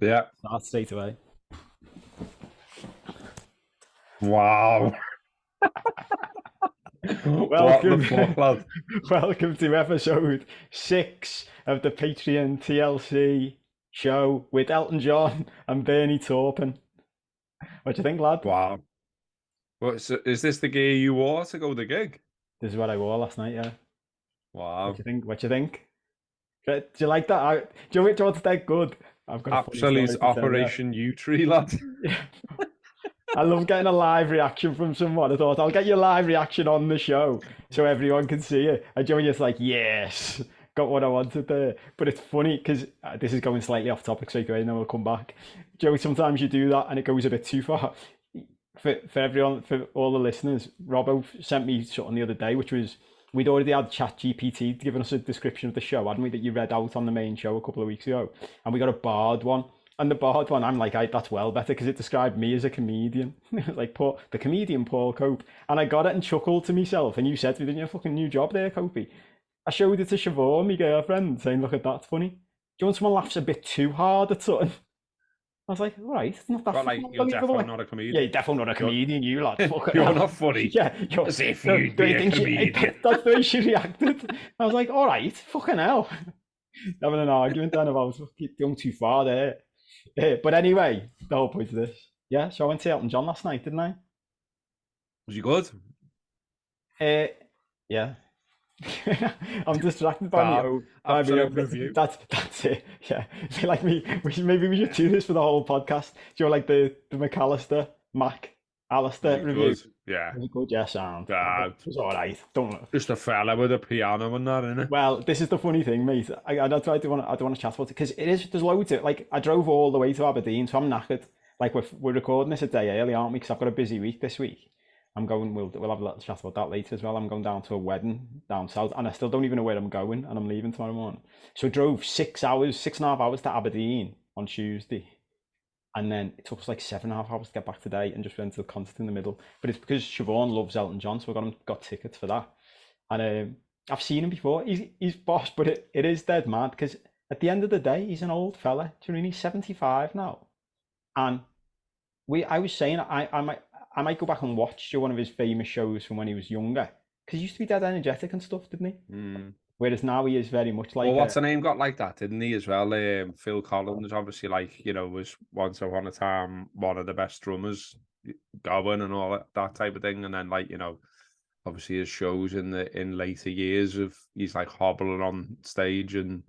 Yeah. Start straight away. Wow. What the Welcome, fuck, lad? welcome to episode 6 of the Patreon TLC show with Elton John and Bernie Taupin. What do you think, lad? Wow. Is this the gear you wore to go the gig? This is what I wore last night. Yeah. What do Wow. you think? What do you think? Do you like that? Do you know what's that good? I've got a funny Absolute story to tell you. Operation U Tree, lad. Yeah. I love getting a live reaction from someone. I thought I'll get your live reaction on the show so everyone can see it. And Joey just like, yes, got what I wanted there. But it's funny because this is going slightly off topic straight away, and then we'll come back. Joey, sometimes you do that and it goes a bit too far. For everyone, for all the listeners, Robbo sent me something the other day, which was we'd already had ChatGPT giving us a description of the show, hadn't we? That you read out on the main show a couple of weeks ago, and we got a Bard one. And the Bard one, I'm like, that's well better because it described me as a comedian, like the comedian Paul Cope. And I got it and chuckled to myself. And you said to me, didn't you, fucking new job there, Copey? I showed it to Siobhan, my girlfriend, saying, look at that's funny. Do you want someone laughs a bit too hard at something? I was like, all right, it's not that But fucking like, you're unbelievable. definitely not a Yeah, you're comedian. definitely not a You're comedian, you lad. Fucking you're hell. not funny. Yeah, you're, As if no, you'd do be you a think comedian. that's the way she reacted. I was like, all right, fucking hell. Having an argument then about going too far there. But anyway, the whole point of this. Yeah, so I went to Elton John last night, didn't I? Was you good? Yeah. I'm distracted by me. Fab. Oh, by me. Absolute review. That's it. Yeah, like me. Maybe we should do this for the whole podcast. Do you know, like the McAllister, Mac, Was Alistair it review? good? Yeah. Was it good? Yeah, sound. God. It was all right. Don't. Just a fella with a piano and that, innit? Well, this is the funny thing, mate. I don't want to chat about it because it is. There's loads of like I drove all the way to Aberdeen, so I'm knackered. Like we're recording this a day early, aren't we? Because I've got a busy week this week. I'm going. We'll have a little chat about that later as well. I'm going down to a wedding down south, and I still don't even know where I'm going, and I'm leaving tomorrow morning. So I drove 6 hours, 6.5 hours to Aberdeen on Tuesday, and then it took us like 7.5 hours to get back today, and just went to the concert in the middle. But it's because Siobhan loves Elton John, so I got tickets for that, and I've seen him before. He's boss, but it is dead mad because at the end of the day, he's an old fella. Do you mean he's 75 now? And I was saying I might go back and watch one of his famous shows from when he was younger because he used to be dead energetic and stuff, didn't he? Mm. Whereas now he is very much Well, like what's a the name got like that, didn't he, as well? Phil Collins, obviously, like, was once upon a time one of the best drummers going and all that type of thing. And then, like, obviously his shows in later years of he's like hobbling on stage and,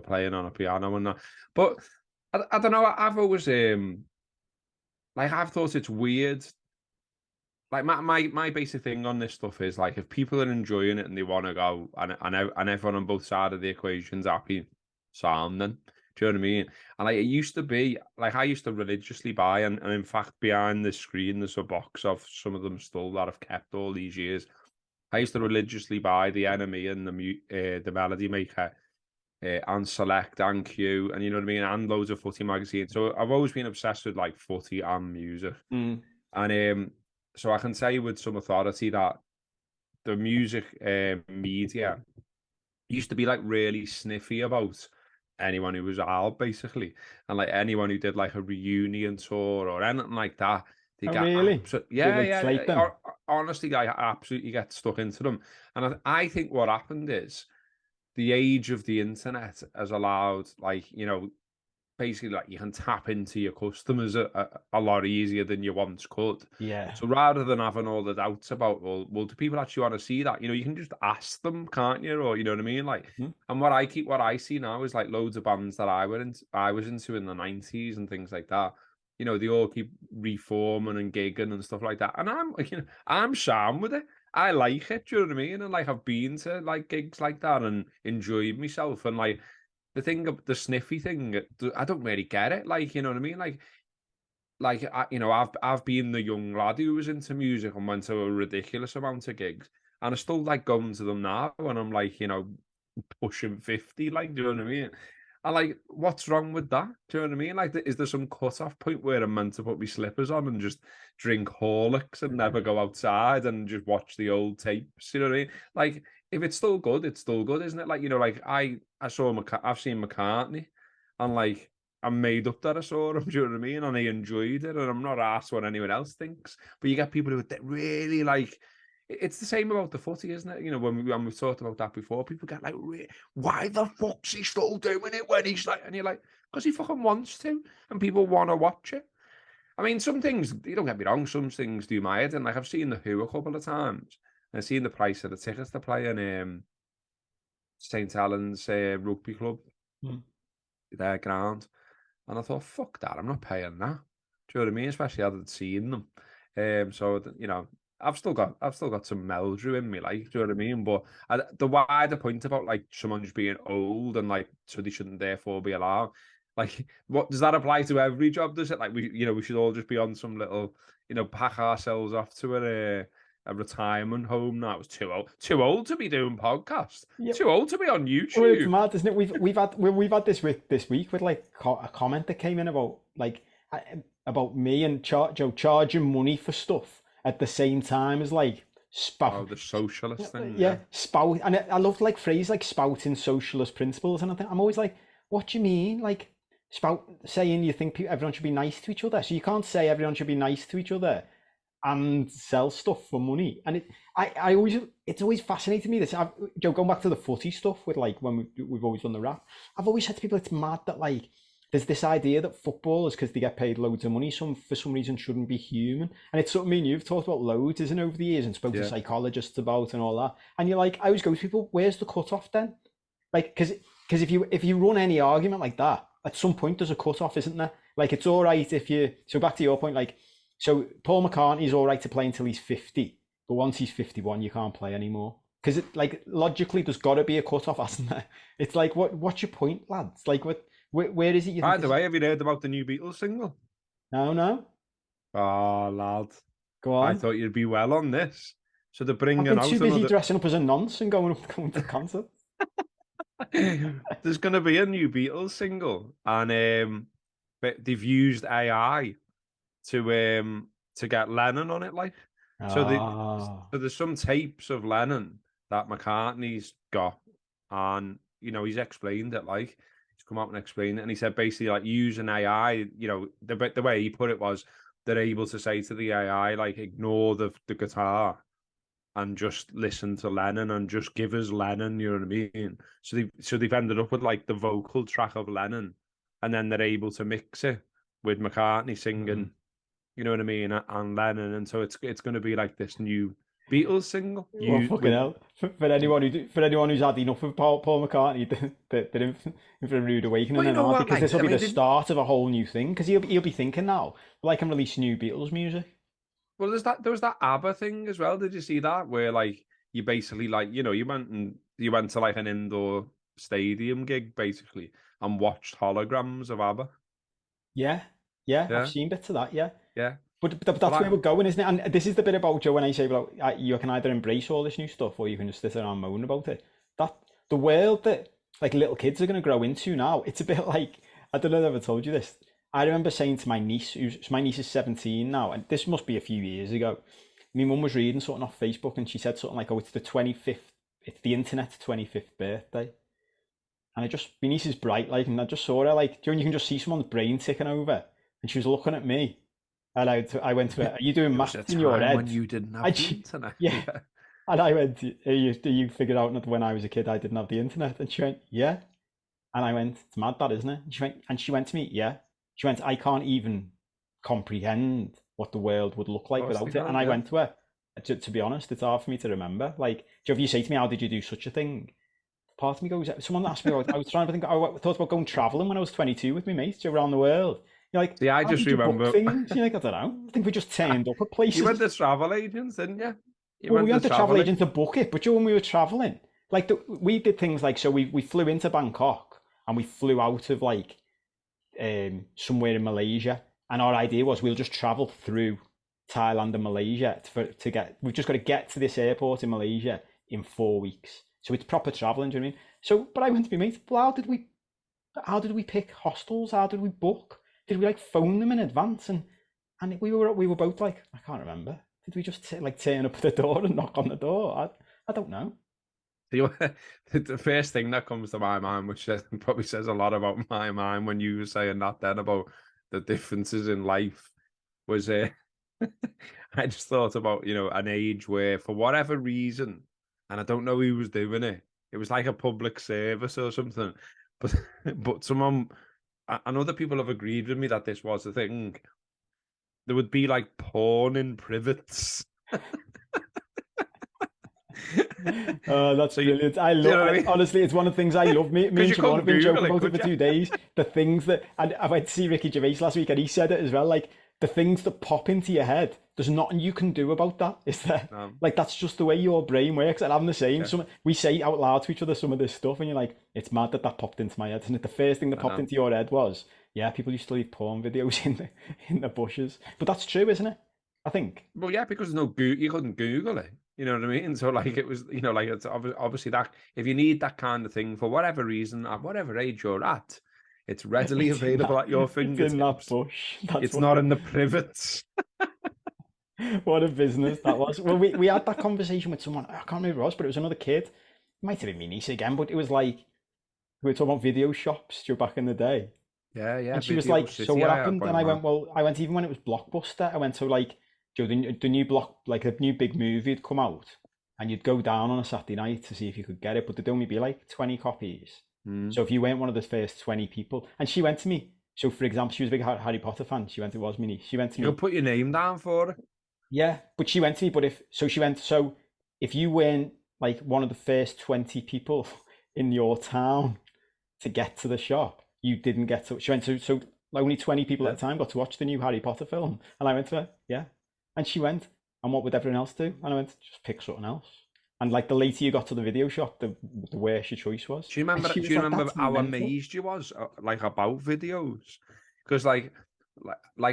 playing on a piano and that. But I don't know, I've always like I've thought it's weird. Like my basic thing on this stuff is like if people are enjoying it and they want to go and everyone on both sides of the equation's happy, sound then. Do you know what I mean? And like it used to be like I used to religiously buy and in fact behind the screen there's a box of some of them still that I've kept all these years. I used to religiously buy the Enemy and the Melody Maker and Select and Q and you know what I mean and loads of footy magazines. So I've always been obsessed with like footy and music. mm, And so I can say with some authority that the music media used to be like really sniffy about anyone who was out, basically, and like anyone who did like a reunion tour or anything like that. They oh get really? absolutely, Did yeah, they yeah. slate them? Honestly, I absolutely get stuck into them, and I think what happened is the age of the internet has allowed, like, basically like you can tap into your customers a lot easier than you once could. Yeah. So rather than having all the doubts about, well, do people actually want to see that? You can just ask them, can't you? Or you know what I mean? Like, Hmm? and what I see now is like loads of bands that I was into in the 90s and things like that. They all keep reforming and gigging and stuff like that. And I'm like, I'm Sam with it. I like it, do you know what I mean? And like I've been to like gigs like that and enjoyed myself. And like the thing of the sniffy thing, I don't really get it. Like, you know what I mean? Like I've been the young lad who was into music and went to a ridiculous amount of gigs, and I still like going to them now when I'm like, pushing 50. Like, do you know what I mean? And like, what's wrong with that? Do you know what I mean? Like, is there some cut-off point where I'm meant to put my slippers on and just drink Horlicks and never go outside and just watch the old tapes? You know what I mean? Like, if it's still good, it's still good, isn't it? Like, like I've seen McCartney, and like I'm made up that I saw him. Do you know what I mean? And I enjoyed it, and I'm not asked what anyone else thinks. But you get people who really like. It's the same about the footy, isn't it? You know, when we've talked about that before, people get like, why the fuck's he still doing it when he's like, and you're like, because he fucking wants to, and people want to watch it. I mean, some things, you don't get me wrong, some things do my head, and like I've seen the Who a couple of times, and I've seen the price of the tickets they're playing St. Helens Rugby Club, their ground. And I thought, fuck that, I'm not paying that. Do you know what I mean? Especially after seeing them. So you know, I've still got some meldrew in me, like, do you know what I mean? But the wider point about like someone just being old and like so they shouldn't therefore be allowed. Like, what does that apply to every job? Does it? Like we should all just be on some little, pack ourselves off to a retirement home now. It's too old to be doing podcasts. Yep. Too old to be on YouTube. Well, it's mad, isn't it? We've had this week with like a comment that came in about like about me and Joe charging money for stuff at the same time as like Oh, the socialist thing. yeah, spout, and I love like phrase like spouting socialist principles, and I think I'm always like, what do you mean? Like spout saying you think everyone should be nice to each other, so you can't say everyone should be nice to each other and sell stuff for money. And it's always fascinated me this. Going back to the footy stuff with like when we've always done the rap, I've always said to people it's mad that like there's this idea that footballers, because they get paid loads of money, for some reason shouldn't be human. And it's something me and you've talked about loads, isn't it, over the years, and spoke to psychologists about and all that. And you're like, I always go to people, where's the cutoff then? Like, because if you run any argument like that, at some point there's a cutoff, isn't there? Like, it's all right if you. So back to your point, like, so Paul McCartney's all right to play until he's 50, but once he's 51, you can't play anymore. Because it, like, logically, there's got to be a cutoff, hasn't there? It's like, what's your point, lads? Like, where is it? By the way, have you heard about the new Beatles single? No. Oh, lad. Go on. I thought you'd be well on this. So they're bringing I've out been too busy dressing up as a nonce and going to concerts. There's going to be a new Beatles single, and but they've used AI to get Lennon on it, like. So there's some tapes of Lennon that McCartney's got, and he's explained it, like he's come out and explained it, and he said basically like using AI, the way he put it was they're able to say to the AI like ignore the guitar and just listen to Lennon and just give us Lennon, you know what I mean? So they've ended up with like the vocal track of Lennon, and then they're able to mix it with McCartney singing, you know what I mean, and Lennon, and so it's going to be like this new Beatles single. Well, fucking hell. For anyone who's had enough of Paul McCartney, they're in for a rude awakening, because this will be the start of a whole new thing. Because he'll be thinking now, well, I can release new Beatles music. Well, there was that ABBA thing as well. Did you see that? Where like you basically like you went to like an indoor stadium gig basically and watched holograms of ABBA. Yeah. I've seen bits of that. Yeah. But that's where we're going, isn't it? And this is the bit about Joe when I say about you can either embrace all this new stuff or you can just sit around and moan about it. That the world that like little kids are going to grow into now, it's a bit like, I don't know if I've ever told you this. I remember saying to my niece, my niece is 17 now, and this must be a few years ago. My mum was reading something off Facebook and she said something like, oh, it's the internet's 25th birthday. And my niece is bright, like, and I just saw her, like, you can just see someone's brain ticking over. And she was looking at me. And I went to her, are you doing maths in your head? When you didn't have the internet. Yeah. And I went, you figured out that when I was a kid I didn't have the internet? And she went, yeah. And I went, it's mad that, isn't it? And she went to me, yeah. She went, I can't even comprehend what the world would look like without it. And I went to her, to be honest, it's hard for me to remember. Like, if you say to me, how did you do such a thing? Part of me goes, someone asked me, I was trying to think, I thought about going traveling when I was 22 with my mates around the world. You're like, yeah, I just remember things. You're like, I don't know. I think we just turned up at places. You went to travel agents, didn't you? We went to travel agents to book it, but when we were traveling, like we did things like, so we flew into Bangkok and we flew out of like somewhere in Malaysia, and our idea was we'll just travel through Thailand and Malaysia we've just got to get to this airport in Malaysia in 4 weeks. So it's proper traveling, do you know what I mean? So, but I went to my mates, well, how did we pick hostels? How did we book? Did we like phone them in advance? And we were both like, I can't remember. Did we just like turn up at the door and knock on the door? I don't know. The, the first thing that comes to my mind, which probably says a lot about my mind when you were saying that then about the differences in life, was I just thought about, an age where for whatever reason, and I don't know who was doing it, it was like a public service or something, but but someone, and other people have agreed with me that this was a thing. There would be like porn in privets. Oh, that's So brilliant. I you love know what I mean? honestly, it's one of the things I love. Me Because and you Siobhan couldn't have been Google joking it, about it could for you? 2 days. The things that, and I went to see Ricky Gervais last week and he said it as well, like the things that pop into your head, there's nothing you can do about that, is there? Like that's just the way your brain works. And I'm the same. Yeah, Some we say out loud to each other some of this stuff, and you're like, it's mad that that popped into my head. And the first thing that I popped know. into your head was, yeah, people used to leave porn videos in the bushes. But that's true, isn't it? I think. Well, yeah, because no you couldn't Google it. You know what I mean? So like it was, like it's obviously that if you need that kind of thing for whatever reason, at whatever age you're at, it's readily It's in available that. at your It's in that fingertips. bush. That's It's not what. in the privets. What a business that was. Well, we had that conversation with someone. I can't remember who it was, but it was another kid. It might have been my niece again, but it was like we were talking about video shops back in the day. Yeah, yeah, And she was Video like, "So City. what I had happened?" And one, I man. went, "Well, I went even when it was Blockbuster. I went to like, the new block, like a new big movie had come out, and you'd go down on a Saturday night to see if you could get it, but there'd only be like 20 copies. Mm. So if you weren't one of the first 20 people, and she went to me. So for example, she was a big Harry Potter fan. She went. It was my niece. She went to You'll me. put your name down for it. Yeah, but she went to me. But if so, she went. So if you weren't like one of the first 20 people in your town to get to the shop, you didn't get to. She went to so only 20 people Yeah. at a time got to watch the new Harry Potter film, and I went to her. Yeah, and she went. And what would everyone else do? And I went, just pick something else. And like the later you got to the video shop, the worse your choice was. Do you And remember? she Do was you like, remember "That's how mental." amazed you was like about videos? Because like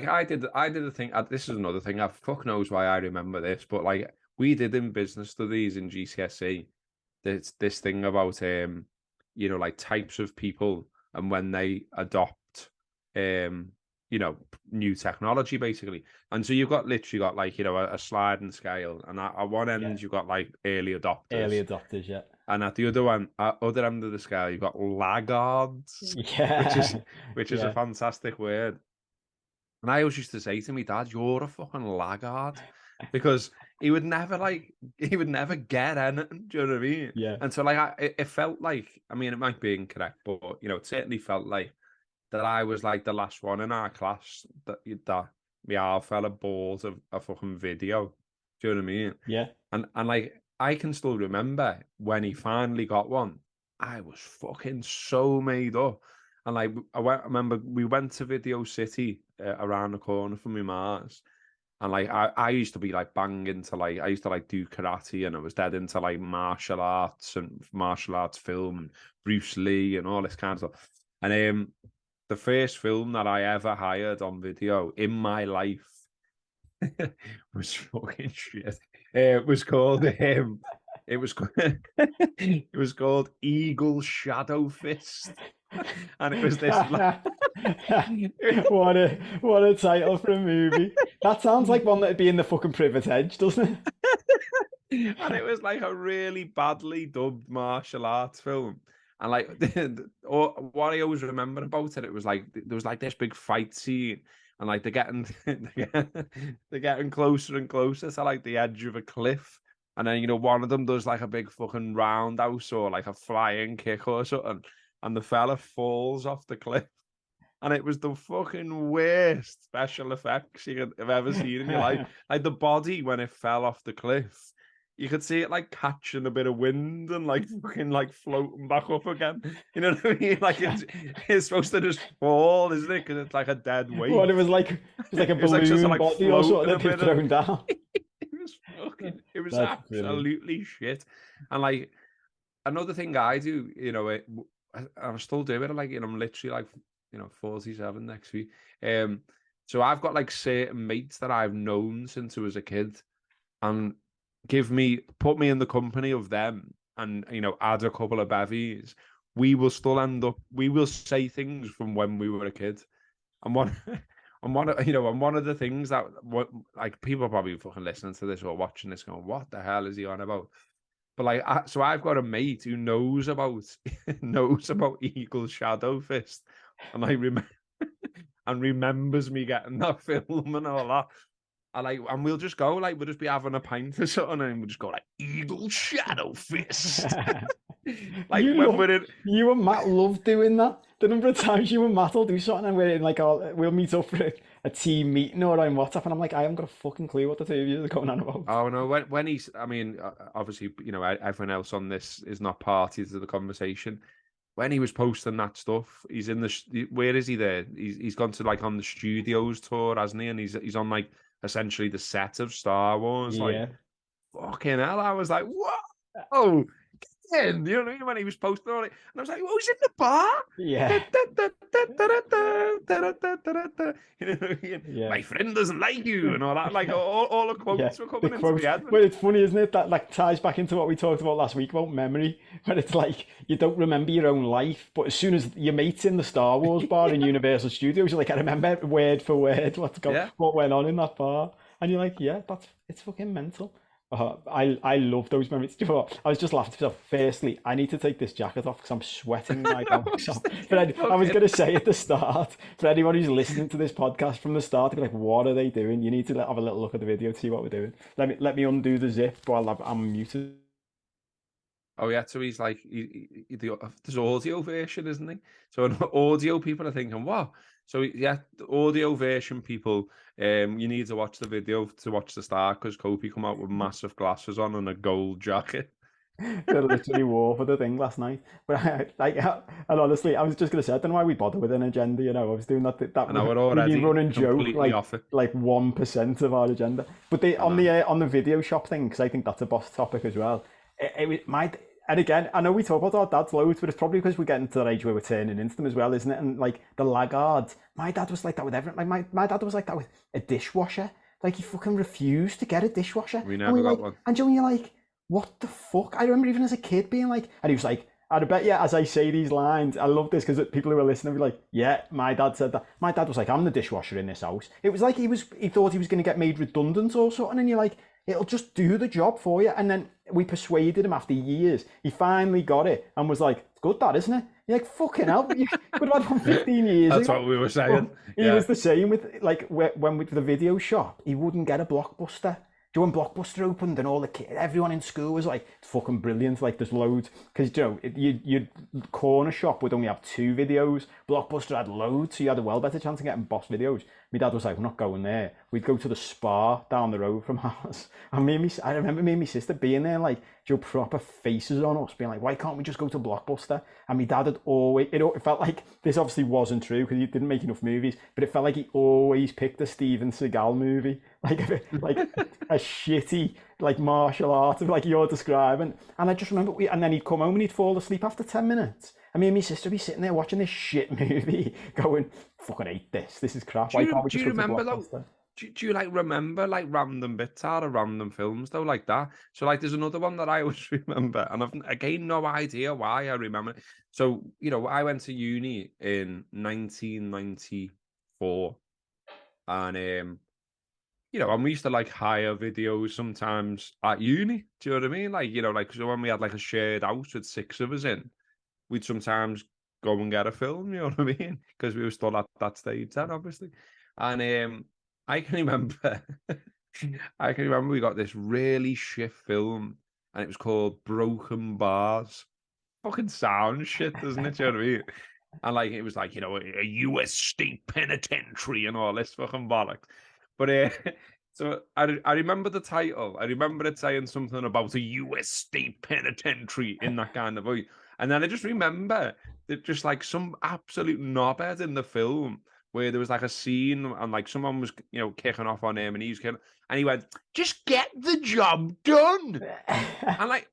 I did a thing. This is another thing. Fuck knows why I remember this, but like we did in business studies in GCSE. This thing about like types of people and when they adopt new technology basically. And so you've literally got like a sliding scale, and at one Yeah, end you've got like early early adopters. adopters. Yeah, And at the other end of the scale, you've got laggards, which is yeah, which is a yeah. fantastic word. And I always used to say to me, Dad, you're a fucking laggard, because he would never get anything. Do you know what I mean? Yeah. And so like it felt like, I mean, it might be incorrect, but it certainly felt like that I was like the last one in our class that my our fella bought a fucking video. Do you know what I mean? Yeah. And like I can still remember when he finally got one, I was fucking so made up. And like I remember we went to Video City around the corner from my ma's, and like I used to be like banging to like I used to like do karate, and I was dead into like martial arts and martial arts film and Bruce Lee and all this kind of stuff. And the first film that I ever hired on video in my life was fucking shit. It was called it was it was called Eagle Shadow Fist, and it was this What a title for a movie. That sounds like one that'd be in the fucking Privet Edge, doesn't and it was like a really badly dubbed martial arts film. And like what I always remember about it, it was like there was like this big fight scene, and like they're getting closer and closer to like the edge of a cliff. And then one of them does like a big fucking roundhouse or like a flying kick or something, and the fella falls off the cliff. And it was the fucking worst special effects you could have ever seen in your life. it? Like the body when it fell off the cliff, you could see it like catching a bit of wind and like fucking like floating back up again. You know what I mean? Like it's supposed to just fall, isn't it? Because it's like a dead weight. What, it was like a It was like just balloon like body or something that floating a they've bit. thrown down. It was That's brilliant. absolutely shit. And like another thing I do, I'm still doing it. Like, I'm literally like, 47 next week. So I've got like certain mates that I've known since I was a kid, and put me in the company of them, and add a couple of bevies. We will say things from when we were a kid, and one. And one of the things that like people are probably fucking listening to this or watching this going, what the hell is he on about? But like, so I've got a mate who knows about knows about Eagle's Shadow Fist, and I remember and remembers me getting that film and all that. And we'll just go like we'll just be having a pint or something, and we'll just go like Eagle Shadow Fist. Like when we're in, you and Matt love doing that. The number of times you and Matt will do something and we're in like we'll meet up for a team meeting or on WhatsApp, and I'm like, I haven't got a fucking clue what the two of you are going on about. oh no, when he's, I mean, obviously, you know, everyone else on this is not party to the conversation. When he was posting that stuff, he's in where is he there? He's gone to like on the studios tour, hasn't he? And he's on like essentially the set of Star Wars. Yeah. Like, fucking hell, I was like, what? Oh, you know what I mean? When he was posting all it, and I was like, oh, he's in the bar. Yeah. You know, Yeah. my friend doesn't like you and all that. Like all the quotes were coming into my head. But it's funny, isn't it? That like ties back into what we talked about last week about memory, where it's like you don't remember your own life, but as soon as your mate's in the Star Wars bar in Universal Studios, you're like, I remember word for word what went on in that bar, and you're like, yeah, it's fucking mental. I love those memories. Do you know what? I was just laughing to myself. Firstly, I need to take this jacket off because I'm sweating right now. But I was going to say at the start, for anyone who's listening to this podcast from the start, to be like, what are they doing? You need to have a little look at the video to see what we're doing. Let me undo the zip while I'm muted. Oh yeah, so he's like, there's audio version, isn't he? So an audio people are thinking, what? So yeah, the audio version people, you need to watch the video to watch the start because Kobe come out with massive glasses on and a gold jacket. They literally wore for the thing last night. But and honestly, I was just gonna say, I don't know why we bother with an agenda. You know, I was doing that And we're already running joke completely off it. like 1% of our agenda. But on the video shop thing, because I think that's a boss topic as well. It was and again, I know we talk about our dads loads, but it's probably because we're getting to that age where we're turning into them as well, isn't it? And like the laggards, my dad was like that with everything. Like my dad was like that with a dishwasher. Like he fucking refused to get a dishwasher. We never got one. And Joe, you're like, what the fuck? I remember even as a kid being like, and he was like, I bet you as I say these lines, I love this because people who are listening will be like, yeah, my dad said that. My dad was like, I'm the dishwasher in this house. It was like he thought he was going to get made redundant or something, and you're like, it'll just do the job for you. And then we persuaded him after years. He finally got it and was like, it's good, that, isn't it? You're like, fucking hell, you could have had one 15 years That's ago. what we were saying. He was the same with, like, when with the video shop, he wouldn't get a Blockbuster. Do you know when Blockbuster opened and all the kids, everyone in school was like, it's fucking brilliant, like there's loads. Because, you know, your corner shop would only have 2 videos. Blockbuster had loads, so you had a well better chance of getting boss videos. My dad was like, we're not going there. We'd go to the Spa down the road from ours. And I remember me and my sister being there, like, Joe, proper faces on us, being like, why can't we just go to Blockbuster? And my dad had always, it felt like, this obviously wasn't true because he didn't make enough movies, but it felt like he always picked a Steven Seagal movie, like a shitty, like, martial art, like you're describing. And I just remember, and then he'd come home and he'd fall asleep after 10 minutes. And me and my sister would be sitting there watching this shit movie, going, fucking hate this. This is crap. Why can't we just go to Blockbuster? Do you like remember like random bits out of random films though, like that? So like there's another one that I always remember, and I've again no idea why I remember it. So, you know, I went to uni in 1994, and you know, and we used to like hire videos sometimes at uni. Do you know what I mean? Like, you know, like so when we had like a shared house with 6 of us in, we'd sometimes go and get a film, you know what I mean? Because we were still at that stage then, obviously. And I can remember we got this really shit film, and it was called Broken Bars. Fucking sound shit, doesn't it? You know what I mean? And like it was like, you know, a US state penitentiary and all this fucking bollocks. But so I remember the title. I remember it saying something about a US state penitentiary in that kind of voice. And then I just remember that just like some absolute knobhead in the film where there was like a scene and like someone was, you know, kicking off on him and he went, just get the job done. And like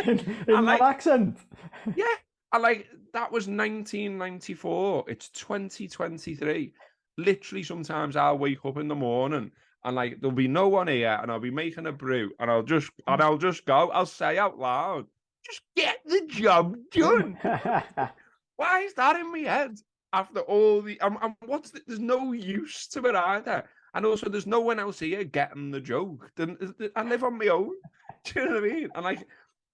in that accent. Yeah. And like that was 1994. It's 2023. Literally sometimes I'll wake up in the morning and like there'll be no one here and I'll be making a brew and I'll just go, I'll say out loud, just get the job done. Why is that in my head? After all the, there's no use to it either. And also, there's no one else here getting the joke. I live on my own. Do you know what I mean? And like,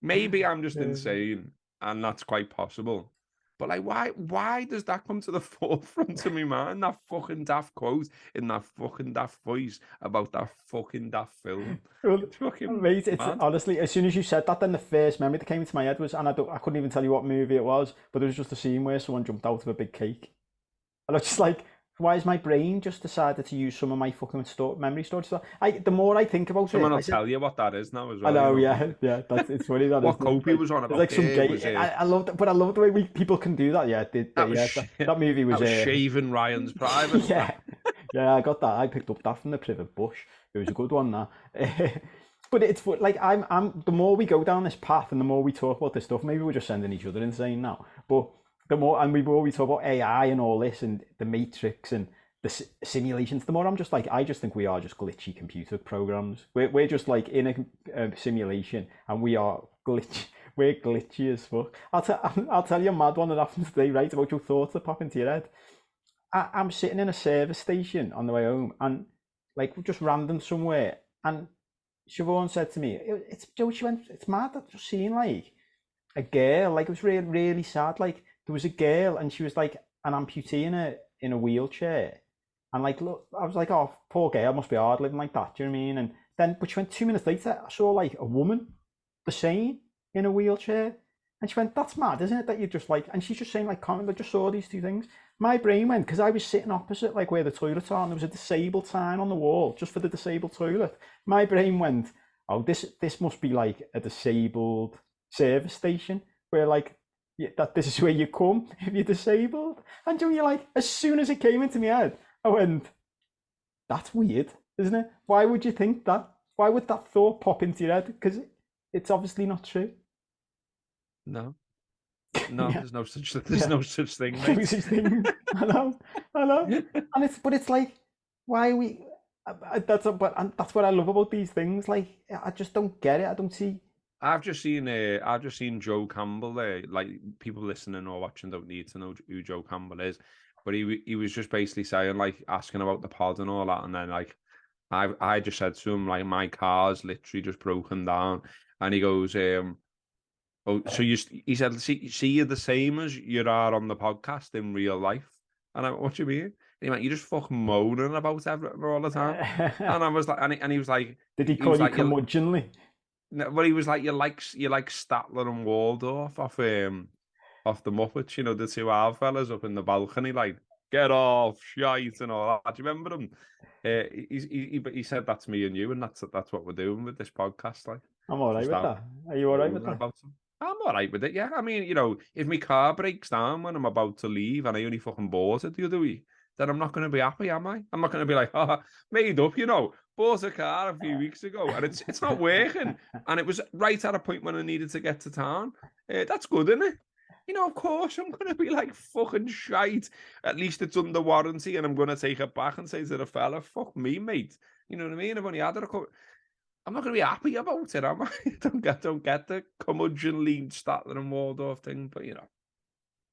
Maybe I'm just Yeah. insane, and that's quite possible. But like, why does that come to the forefront of me mind? That fucking daft quote in that fucking daft voice about that fucking daft film. Well, It's fucking mate, it's mad. honestly, as soon as you said that, then the first memory that came into my head was, and I couldn't even tell you what movie it was, but there was just a scene where someone jumped out of a big cake. And I was just like, why has my brain just decided to use some of my fucking memory storage stuff? The more I think about Someone it, will I said, tell you what that is now as I well. You know, know yeah, yeah, it's funny that, what isn't it? Cope he was on There's about? like some There gay, was I love that, but I love the way people can do that, yeah, that was yeah, that movie was, that was shaving Ryan's privates. yeah, yeah, I got that, I picked up that from the Privet Bush, it was a good one, that. But like, the more we go down this path and the more we talk about this stuff, maybe we're just sending each other insane now, but the more, and we talk about AI and all this and the Matrix and the simulations, the more I'm just like, I just think we are just glitchy computer programs. We're just like in a simulation and we are glitch. We're glitchy as fuck. I'll tell you a mad one that happened today, right? About your thoughts that pop into your head. I'm sitting in a service station on the way home and like just random somewhere. And Siobhan said to me, it's Joe, she went, it's mad that just seeing like a girl, like it was really, really sad. Like there was a girl and she was like an amputee in a wheelchair. And like, look, I was like, oh, poor girl, must be hard living like that. Do you know what I mean? And then, but she went 2 minutes later, I saw like a woman, the same, in a wheelchair. And she went, that's mad, isn't it? That you just like, and she's just saying, like, I just saw these two things. My brain went, because I was sitting opposite, like, where the toilets are, and there was a disabled sign on the wall just for the disabled toilet. My brain went, oh, this must be like a disabled service station where, like, that this is where you come if you're disabled. And you're like, as soon as it came into my head, I went, that's weird, isn't it? Why would you think that? Why would that thought pop into your head? Because it's obviously not true. No, Yeah, there's no such yeah. no such thing, No mate. such thing. I know, I know. And it's like, why are we? That's what I love about these things. Like, I just don't get it. I don't see. I've just seen Joe Campbell there. Like people listening or watching don't need to know who Joe Campbell is, but he was just basically saying like asking about the pod and all that, and then like I just said to him like my car's literally just broken down, and he goes oh so he said see you're the same as you are on the podcast in real life, and I went, what do you mean? And he went, you're just fucking moaning about everything all the time, and I was like and he was like Did he call you curmudgeonly? no, well, he was like, you like Statler and Waldorf off the Muppets, you know, the two old fellas up in the balcony, like get off, shite, and all that. Do you remember him? He said that to me and you, and that's what we're doing with this podcast, like I'm all right just with out that. Are you all right with moaning that? about him. I'm all right with it, yeah. I mean, you know, if my car breaks down when I'm about to leave and I only fucking bought it the other week, then I'm not going to be happy, am I? I'm not going to be like, oh, made up, you know. Bought a car a few weeks ago and it's not working, and it was right at a point when I needed to get to town. That's good, isn't it? You know, of course I'm gonna be like fucking shite. At least it's under warranty, and I'm gonna take it back and say to the fella, "Fuck me, mate." You know what I mean? I've only had it a couple. I'm not gonna be happy about it, am I? don't get the curmudgeonly Statler and Waldorf thing, but you know,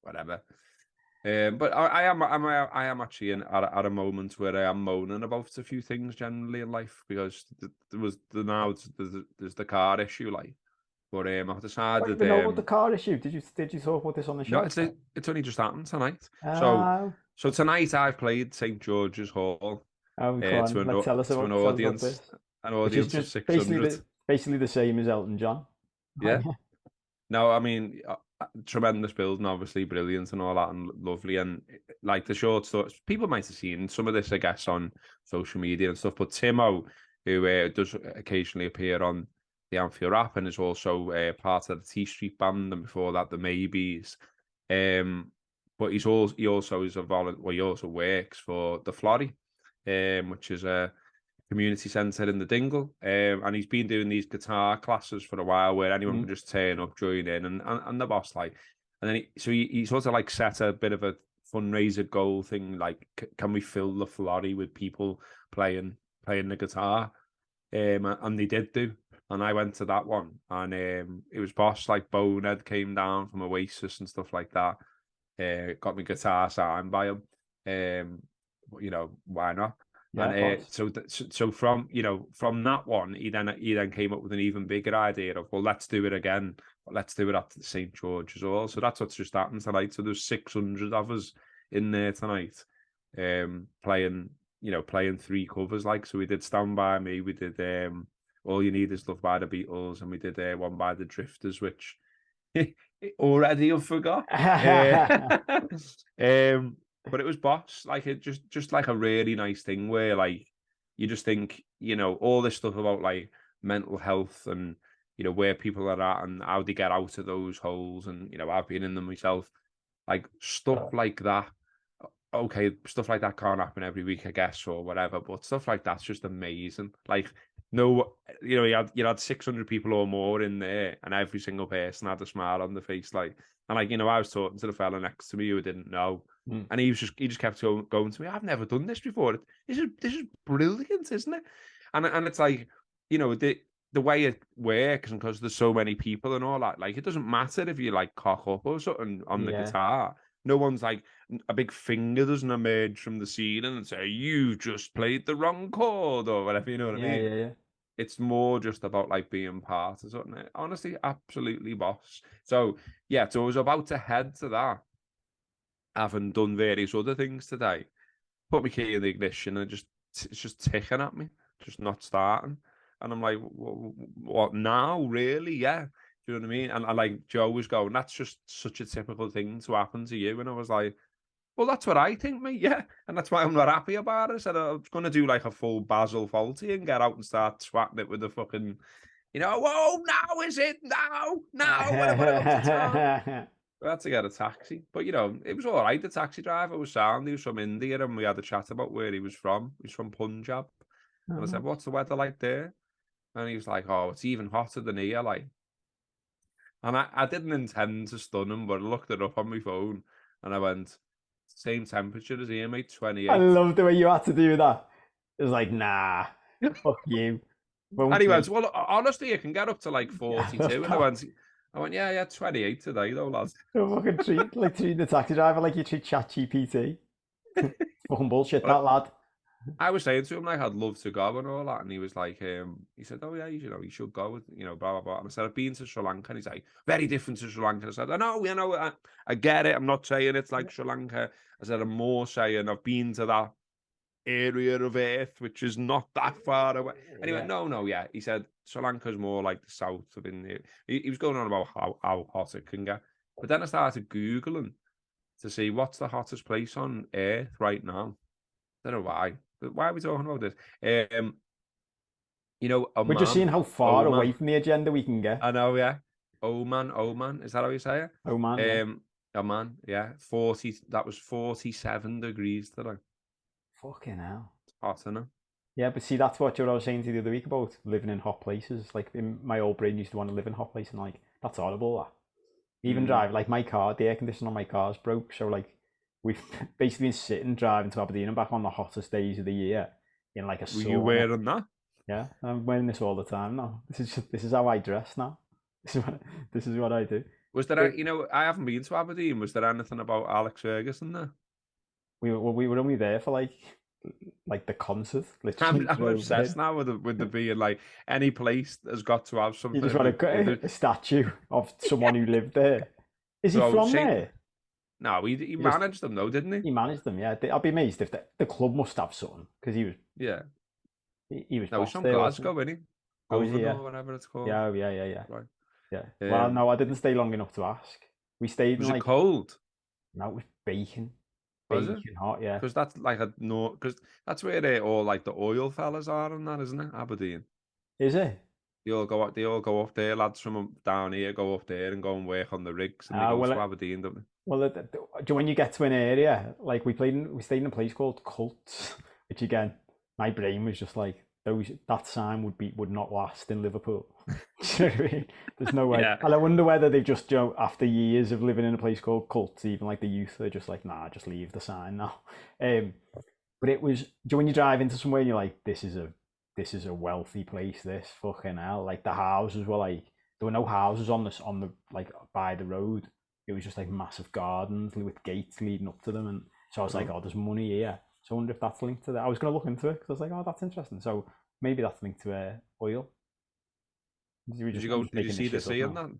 whatever. But I am actually at a moment where I am moaning about a few things generally in life because there was there's the car issue, like. But I've I don't decided even know about the car issue. Did you talk about this on the no, show? it's only just happened tonight. So Uh, tonight I've played St George's Hall Come on, to tell us about this. an Which is audience of just basically 600. the same as Elton John. Yeah. No, I mean, tremendous building, obviously brilliant and all that, and lovely. And like the short stories, people might have seen some of this, I guess, on social media and stuff. But Timo, who does occasionally appear on the Anfield Rap and is also part of the T Street Band, and before that, the Maybes. But he also is a volunteer. Well, he also works for the Florrie, which is a community centre in the Dingle, and he's been doing these guitar classes for a while where anyone can just turn up, join in, and the boss like, and then he sort of like set a bit of a fundraiser goal thing, like can we fill the Florrie with people playing the guitar, and they did do, and I went to that one, and it was boss like Bonehead came down from Oasis and stuff like that, got me guitar signed by him, you know, why not? Yeah, And of course. so from from that one, he then came up with an even bigger idea of, well, let's do it again, but let's do it at the St George as well. So that's what's just happened tonight. So there's 600 of us in there tonight, playing playing three covers. Like, so we did Stand By Me, we did All You Need Is Love by the Beatles, and we did one by the Drifters, which already I forgot. But it was boss. Like, it just like a really nice thing where, like, you just think, all this stuff about like mental health and where people are at and how they get out of those holes, and I've been in them myself. Like, stuff like that. Okay, stuff like that can't happen every week, I guess, or whatever. But stuff like that's just amazing. Like, no, you had 600 people or more in there, and every single person had a smile on the face. Like, and like, I was talking to the fella next to me who didn't know, and he just kept going to me. I've never done this before. This is brilliant, isn't it? And it's like, the way it works, and because there's so many people and all that, like, it doesn't matter if you like cock up or something on the Yeah. guitar. No one's like, a big finger doesn't emerge from the ceiling and say, you just played the wrong chord or whatever, you know what I mean? Yeah. It's more just about like being part of something. Honestly, absolutely boss. So yeah, so I was about to head to that, having done various other things today. Put my key in the ignition and it's just ticking at me, just not starting. And I'm like, what now? Really? Yeah. Do you know what I mean? And I like Joe was going, that's just such a typical thing to happen to you. And I was like, well, that's what I think, mate. Yeah. And that's why I'm not happy about it. I said, I was going to do like a full Basil Fawlty and get out and start swatting it with the fucking, whoa, now is it? Now, when I got to town. We had to get a taxi. But, it was all right. The taxi driver was sound. He was from India, and we had a chat about where he was from. He's from Punjab. And I said, what's the weather like there? And he was like, oh, it's even hotter than here, like. And I didn't intend to stun him, but I looked it up on my phone, and I went, same temperature as here, mate, I 28. love the way you had to do that. It was like, nah, fuck you. And he went, Won't well, honestly, you can get up to like do. I love 42. And that. I went, yeah, 28 today, though, lads. So fucking treat the taxi driver like you treat ChatGPT. Fucking bullshit, that But lad. I was saying to him, like, I'd love to go and all that. And he was like, he said, oh, yeah, you should go with, blah, blah, blah. And I said, I've been to Sri Lanka. And he's like, very different to Sri Lanka. I said, I know, I get it. I'm not saying it's like Sri Lanka. I said, I'm more saying I've been to that area of Earth, which is not that far away. And he went, no, yeah. He said, Sri Lanka's more like the south of India. He was going on about how hot it can get. But then I started Googling to see what's the hottest place on Earth right now. I don't know why. But why are we talking about this? We're just seeing how far away Oman. from the agenda we can get. I know, yeah. Oman. Is that how you say Oh man, it? yeah. Oman, yeah. 40. That was 47 degrees today. Fucking hell. Hot, isn't it? Yeah, but see, that's what I was saying to you the other week about living in hot places. Like, in my old brain used to want to live in hot places, and like, that's horrible. That. Even drive, like my car, the air conditioner on my car's broke, so like, we've basically been sitting driving to Aberdeen and back on the hottest days of the year in like a Were sauna. you wearing that? Yeah, I'm wearing this all the time now. This is how I dress now. This is what I do. Was there, I haven't been to Aberdeen. Was there anything about Alex Ferguson there? We were only there for like the concert. Literally, I'm obsessed now with the being like any place has got to have you something. just want a statue of someone who lived there. Is he So, from there? No, he managed them though, didn't He he? managed them. Yeah, I'd be amazed if the club must have something because Yeah. he was No, he's boss from there, wasn't Glasgow, isn't he? he? Oh, is he? Govan Yeah. or whatever it's called. Yeah, yeah. Right. Yeah. Well, no, I didn't stay long enough to ask. We stayed in Was it like cold? no, it was baking, Was it? baking hot. Yeah. Because that's like because that's where they all like the oil fellas are and that, isn't it? Aberdeen. Is it? They all go up there, lads from down here go up there and go and work on the rigs, and they go to Aberdeen, don't they? Well, when you get to an area like we stayed in a place called Cults, which again, my brain was just like that sign would not last in Liverpool. Do you know what I mean? There's no way. Yeah. And I wonder whether they've just after years of living in a place called Cults, even like the youth, they're just like, nah, just leave the sign now. But it was when you drive into somewhere and you're like, this is a wealthy place. This fucking hell. Like the houses were like there were no houses on the like by the road. It was just like massive gardens with gates leading up to them, and so I was like, oh, there's money here. So I wonder if that's linked to that. I was going to look into it because I was like, oh, that's interesting. So maybe that's linked to oil. I'm Did just you making this see the shit up sea in now.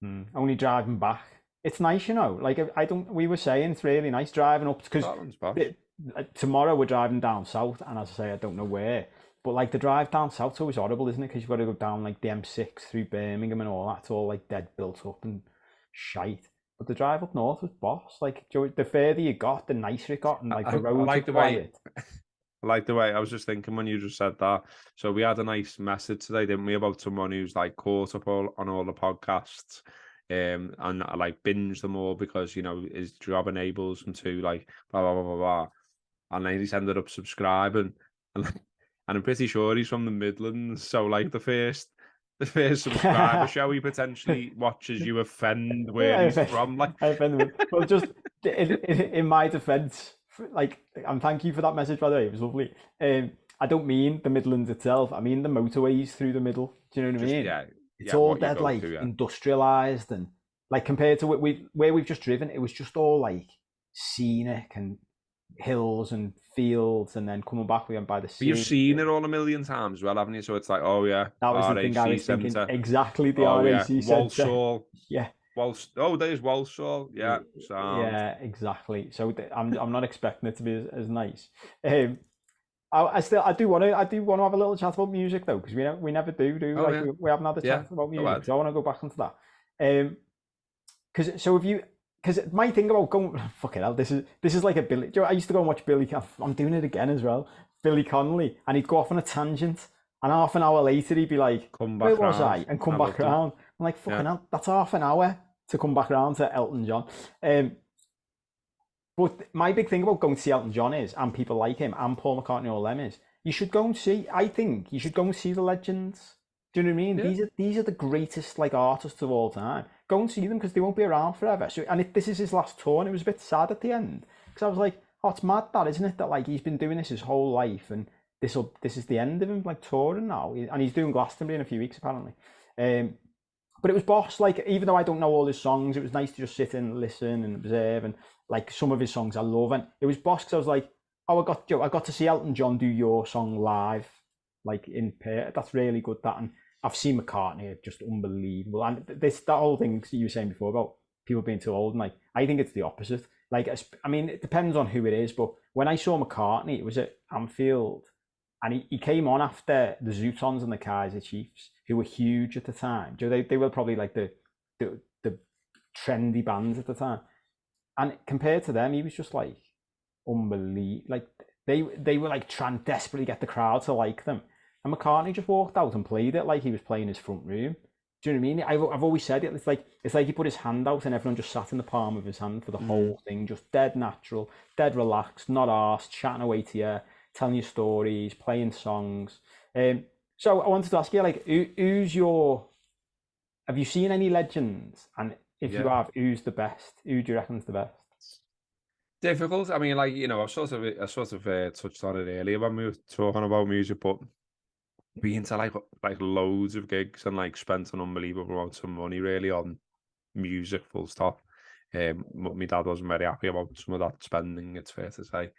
that? Only driving back. It's nice, you know. Like I don't. We were saying it's really nice driving up because Scotland's posh. tomorrow we're driving down south, and as I say, I don't know where. But like the drive down south's always horrible, isn't it? Because you've got to go down like the M6 through Birmingham and all that. It's all like dead built up and shite. But the drive up north was boss. Like the further you got, the nicer it got, and like the I roads were like the way quiet. I like the way I was just thinking when you just said that. So we had a nice message today, didn't we, about someone who's like caught up on all the podcasts, and I like binge them all because his job enables him to like blah blah blah blah blah, and then he's ended up subscribing, and I'm pretty sure he's from the Midlands. So like the first subscriber show he potentially watches, you offend where he's from, like. I offend them. Well, just in my defence, like, and thank you for that message, by the way. It was lovely. I don't mean the Midlands itself. I mean the motorways through the middle. Do you know what I Just mean? It's all what you dead go like to, yeah. industrialized, and like compared to where we've just driven, it was just all like scenic and hills and fields, and then coming back we went by the But you've sea. seen it all a million times, well, haven't you? So it's like, oh yeah, That was the thing I RAC was thinking. Centre. Exactly the Oh yeah, RAC Centre. Walsall. Yeah. Oh, there's Walsall. Yeah, sound. Yeah, exactly. So I'm not expecting it to be as nice. I do want to have a little chat about music though, because we never do Oh like yeah, we haven't had a yeah. chat about Go music. ahead. So I want to go back onto that. Because my thing about going fucking hell, this is like a Billy. I used to go and watch Billy. I'm doing it again as well. Billy Connolly, and he'd go off on a tangent, and half an hour later he'd be like, Come "Where back was round. I?" and come I back loved him. around. I'm like, "Fucking Yeah. hell, that's half an hour to come back around to Elton John." But my big thing about going to see Elton John is, and people like him, and Paul McCartney, all them is, you should go and see. I think you should go and see the legends. Do you know what I mean? Yeah. These are the greatest like artists of all time. Go and see them because they won't be around forever. So, and this is his last tour, and it was a bit sad at the end because I was like, oh, it's mad that, isn't it? That like he's been doing this his whole life, and this is the end of him like touring now, and he's doing Glastonbury in a few weeks apparently. But it was boss. Like even though I don't know all his songs, it was nice to just sit and listen and observe. And like some of his songs I love, and it was boss because I was like, oh, I got to see Elton John do your song live, like in pair. That's really good. That, and I've seen McCartney, just unbelievable. And that whole thing you were saying before about people being too old, and like I think it's the opposite. Like I mean, it depends on who it is, but when I saw McCartney, it was at Anfield, and he came on after the Zootons and the Kaiser Chiefs, who were huge at the time. They were probably like the trendy bands at the time, and compared to them, he was just like unbelievable. Like they were like trying to desperately get the crowd to like them. And McCartney just walked out and played it like he was playing his front room. Do you know what I mean? I've always said it. It's like he put his hand out and everyone just sat in the palm of his hand for the whole thing, just dead natural, dead relaxed, not arsed, chatting away to you, telling you stories, playing songs. So I wanted to ask you, like, who's your? Have you seen any legends? And if you have, who's the best? Who do you reckon's the best? Difficult. I mean, like I sort of touched on it earlier when we were talking about music, but being to like loads of gigs and like spent an unbelievable amount of money really on music, full stop. My dad wasn't very happy about some of that spending, it's fair to say,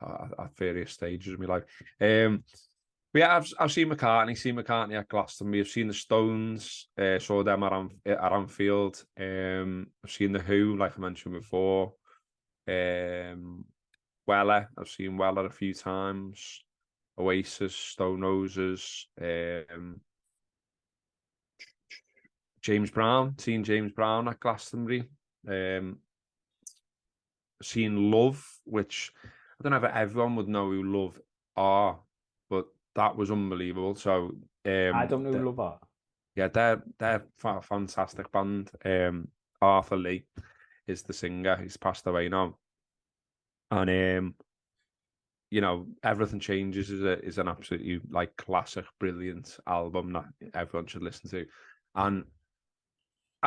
at various stages of my life. But yeah, I've seen McCartney at Glastonbury. I've seen the Stones, saw them at Anfield. I've seen the Who, like I mentioned before. Weller, I've seen Weller a few times. Oasis, Stone Roses, James Brown, seen James Brown at Glastonbury. Seen Love, which I don't know if everyone would know who Love are, but that was unbelievable. So I don't know who Love are. Yeah, they're a fantastic band. Arthur Lee is the singer. He's passed away now, and Everything Changes is an absolutely like classic, brilliant album that everyone should listen to. And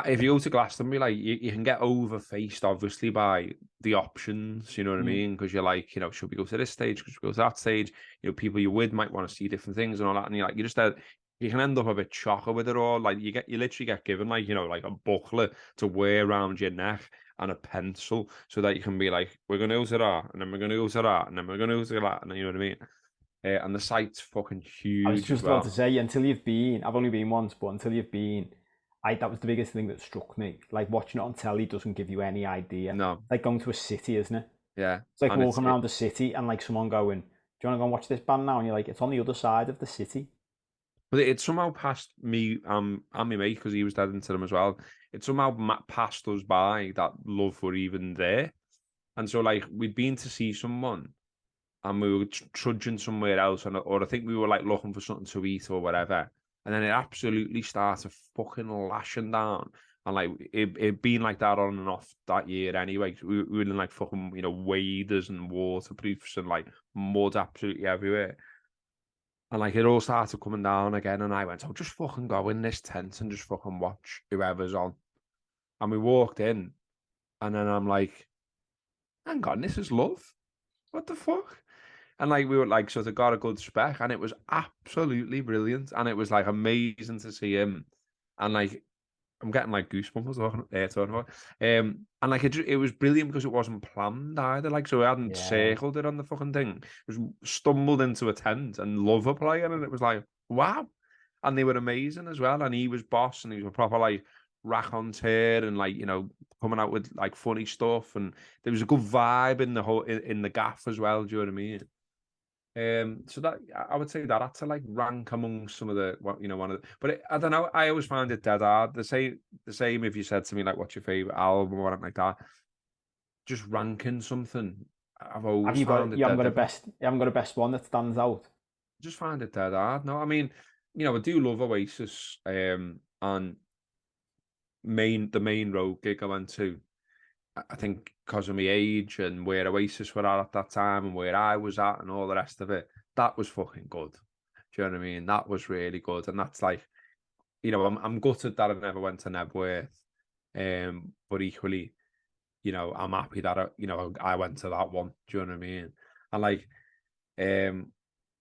if you go to Glastonbury, like you can get overfaced obviously by the options, you know what I mean? Because you're like, should we go to this stage? Should we go to that stage? People you're with might want to see different things and all that. And you're like, you can end up a bit chocker with it all. Like you literally get given like a booklet to wear around your neck, and a pencil so that you can be like, we're going to go to that, and then we're going to go to that, and then we're going to go to that, and then, you know what I mean? And the site's fucking I was huge as just about to well. say, until you've been, I've only been once, but until you've been, that was the biggest thing that struck me. Like watching it on telly doesn't give you any idea. No, Like going to a city, isn't it? yeah, It's like and walking around the city and like someone going, "Do you want to go and watch this band now?" And you're like, "It's on the other side of the city." but it somehow passed me and my mate because he was dead into them as well. It somehow passed us by that love were even there, and so like we'd been to see someone and we were trudging somewhere else, or I think we were like looking for something to eat or whatever, and then it absolutely started fucking lashing down, and like it been like that on and off that year anyway. We were in like fucking waders and waterproofs and like mud absolutely everywhere, and like it all started coming down again, and I went, "I'll just fucking go in this tent and just fucking watch whoever's on." And we walked in, and then I'm like, "Hang on, this is love. What the fuck?" And like we were like sort of got a good spec, and it was absolutely brilliant, and it was like amazing to see him, and like I'm getting like goosebumps talking about, and like it was brilliant because it wasn't planned either, like so we hadn't Yeah. circled it on the fucking thing. It was stumbled into a tent and love were playing, and it was like wow, and they were amazing as well, and he was boss, and he was a proper like raconteur, and like coming out with like funny stuff, and there was a good vibe in the whole in the gaff as well. Do you know what I mean? So that I would say that had to like rank among some of the one of the, but I don't know. I always find it dead hard. The same if you said to me like, "What's your favorite album?" or anything like that. Just ranking something, I've Have always you found got? it You haven't dead got a difficult. best. You haven't got a best one that stands out. Just find it dead hard. No, I mean, I do love Oasis. And the main road gig I went to. I think because of my age and where Oasis were at that time and where I was at and all the rest of it, that was fucking good. Do you know what I mean? That was really good, and that's like, I'm gutted that I never went to Nebworth, but equally, I'm happy that I went to that one. Do you know what I mean? And like, um,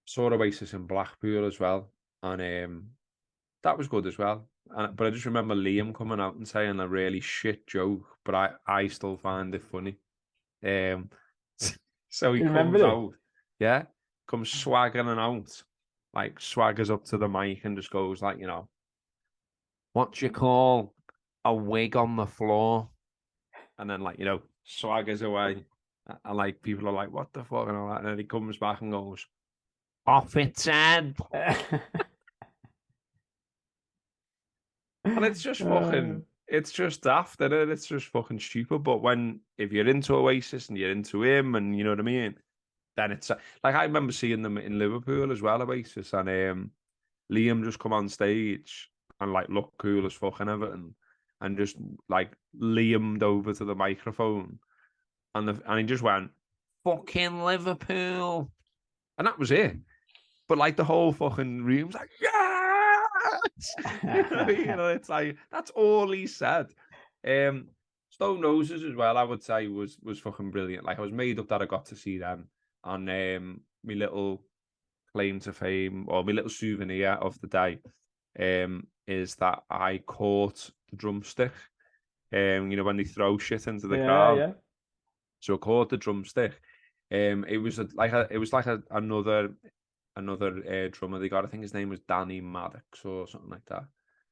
saw Oasis in Blackpool as well, and that was good as well. But I just remember Liam coming out and saying a really shit joke, but I still find it funny. Um, so he You remember comes it? out, yeah, comes swaggering out, like swaggers up to the mic and just goes like, what do you call a wig on the floor? And then like, swaggers away. And like people are like, what the fuck? And all that. And then he comes back and goes, off its head. And it's just Uh, fucking, it's just daft, isn't it? It's just fucking stupid. But if you're into Oasis and you're into him and you know what I mean, then it's like I remember seeing them in Liverpool as well, Oasis, and Liam just come on stage and like look cool as fucking everything, and just like Liam'd over to the microphone, and he just went fucking Liverpool, and that was it. But like the whole fucking room's like, yes! It's like that's all he said. Um, Stone Roses as well, I would say was fucking brilliant. Like I was made up that I got to see them, and my little claim to fame or my little souvenir of the day, is that I caught the drumstick. When they throw shit into the yeah, crowd, yeah. so I caught the drumstick. It was another drummer they got. I think his name was Danny Maddox or something like that.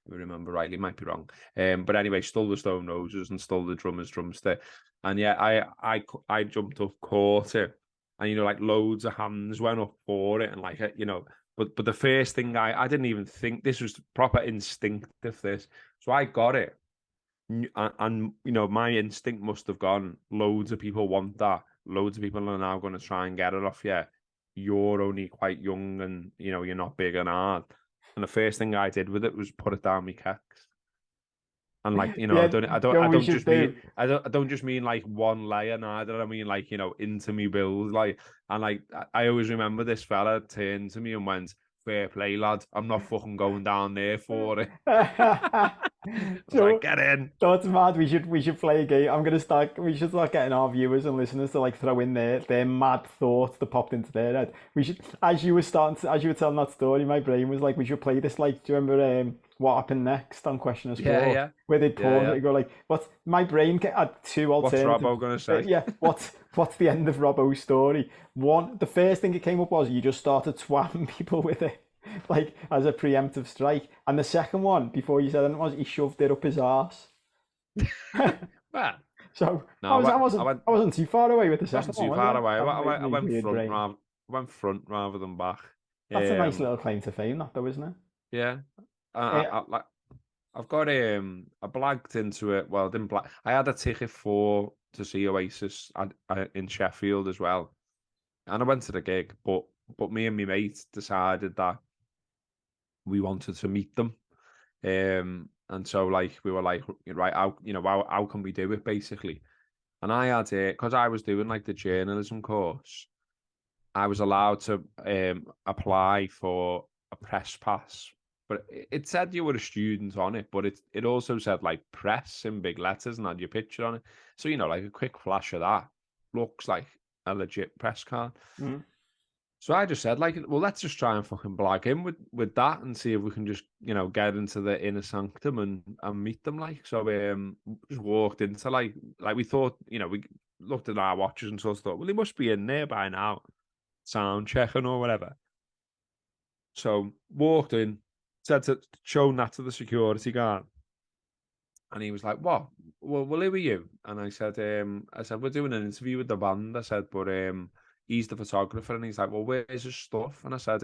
If I remember rightly, might be wrong. But anyway, stole the Stone Roses and stole the drummer's drumstick. And yeah, I jumped up, caught it, and like loads of hands went up for it, and like but the first thing I didn't even think this was proper instinctive. So I got it, and my instinct must have gone. Loads of people want that. Loads of people are now going to try and get it off you. You're only quite young, and you're not big and hard. And the first thing I did with it was put it down my kecks. And like I Yeah, don't, I don't, you know I what we don't should just mean, do? I don't just mean like one layer neither. I mean like into me bills, like, and like I always remember this fella turned to me and went, "Fair play, lad. I'm not fucking going down there for it." I was like, So "Get in." that's mad. We should play a game. I'm gonna start. We should start getting our viewers and listeners to like throw in their mad thoughts that popped into their head. We should, as you were telling that story, my brain was like, we should play this. Like, do you remember? What Happened Next on Question of Yeah, Sport, yeah, where they yeah, pause it yeah. and go like, "What?" My brain had two What's alternative. Robbo gonna say? Yeah, what's the end of Robbo's story? One, the first thing it came up was you just started swatting people with it, like as a preemptive strike. And the second one, before you said it, was he shoved it up his arse. Well, So no, I wasn't too far away with the second wasn't one, too was far I? away. That I me went weird front brain. rather, went front rather than back. That's a nice Um, little claim to fame, that though, isn't it? yeah, Eh, like I've got I blagged into it. Well, I didn't blag. I had a ticket for to see Oasis in Sheffield as well, and I went to the gig. But me and my mate decided that we wanted to meet them. And so like we were like, right, how can we do it basically? And I had it because I was doing like the journalism course. I was allowed to apply for a press pass, but it said you were a student on it, but it also said like press in big letters and had your picture on it. So like a quick flash of that looks like a legit press card. mm. So I just said, like, well, let's just try and fucking blag in with that and see if we can just, get into the inner sanctum and meet them. Like, so just walked into like we thought, we looked at our watches and sort of thought, well, he must be in there by now, sound checking or whatever. So walked in, shown that to the security guard, and he was like, "What? Well, who are you?" And I said, we're doing an interview with the band. I said, but he's the photographer, and he's like, well, where's his stuff? And I said,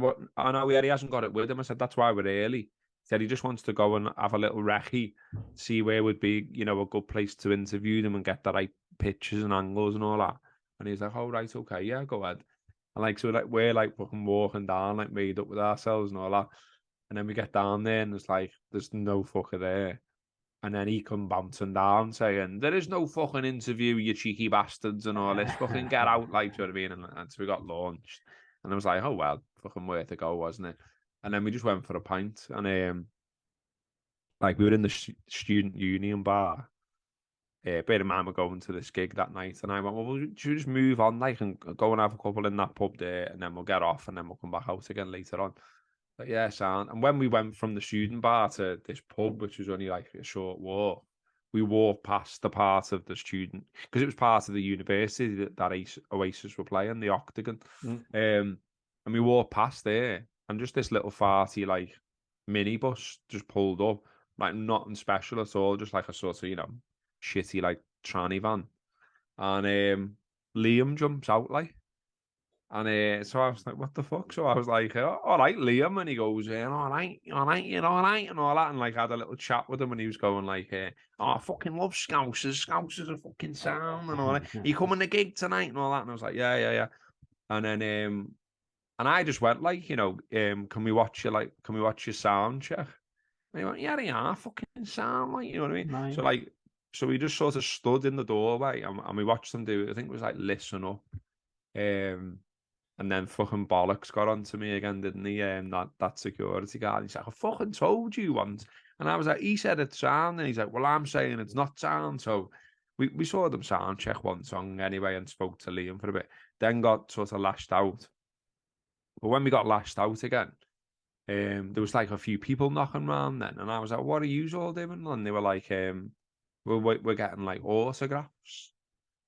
what? I know he hasn't got it with him. I said, that's why we're early. He said he just wants to go and have a little recce, see where would be, a good place to interview them and get the right pictures and angles and all that. And he's like, oh, right, okay, yeah, go ahead. And like, so like we're like fucking walking down, like made up with ourselves and all that. And then we get down there and there's no fucker there. And then he come bouncing down saying, there is no fucking interview, you cheeky bastards, and all this. Fucking get out, like, do you know what I mean? And so we got launched. And I was like, oh, well, fucking worth a go, wasn't it? And then we just went for a pint. And like, we were in the student union bar. Bear in mind, we're going to this gig that night. And I went, well, should we just move on, like, and go and have a couple in that pub there? And then we'll get off and then we'll come back out again later on. But yeah, sound. And when we went from the student bar to this pub, which was only like a short walk, we walked past the part of the student because it was part of the university that Oasis were playing, the Octagon. And we walked past there, and just this little farty like minibus just pulled up, like nothing special at all, just like a sort of shitty like tranny van. And Liam jumps out like. And so I was like, what the fuck? So I was like, oh, all right, Liam. And he goes, all right, all right, and all that. And like, I had a little chat with him and he was going like, oh, I fucking love Scousers. Scousers are fucking sound and all that. Are you coming to gig tonight and all that? And I was like, yeah, yeah, yeah. And then, and I just went like, can we watch your sound check? And he went, yeah, they are fucking sound, like, you know what I mean? Nice. So we just sort of stood in the doorway and we watched them do it. I think it was like Listen Up. And then fucking bollocks got onto me again, didn't he? That security guard. He's like, I fucking told you once. And I was like, he said it's sound. And he's like, well, I'm saying it's not sound. So we saw them sound check one song anyway and spoke to Liam for a bit. Then got sort of lashed out. But when we got lashed out again, there was like a few people knocking around then. And I was like, what are you all doing? And they were like, we're getting like autographs.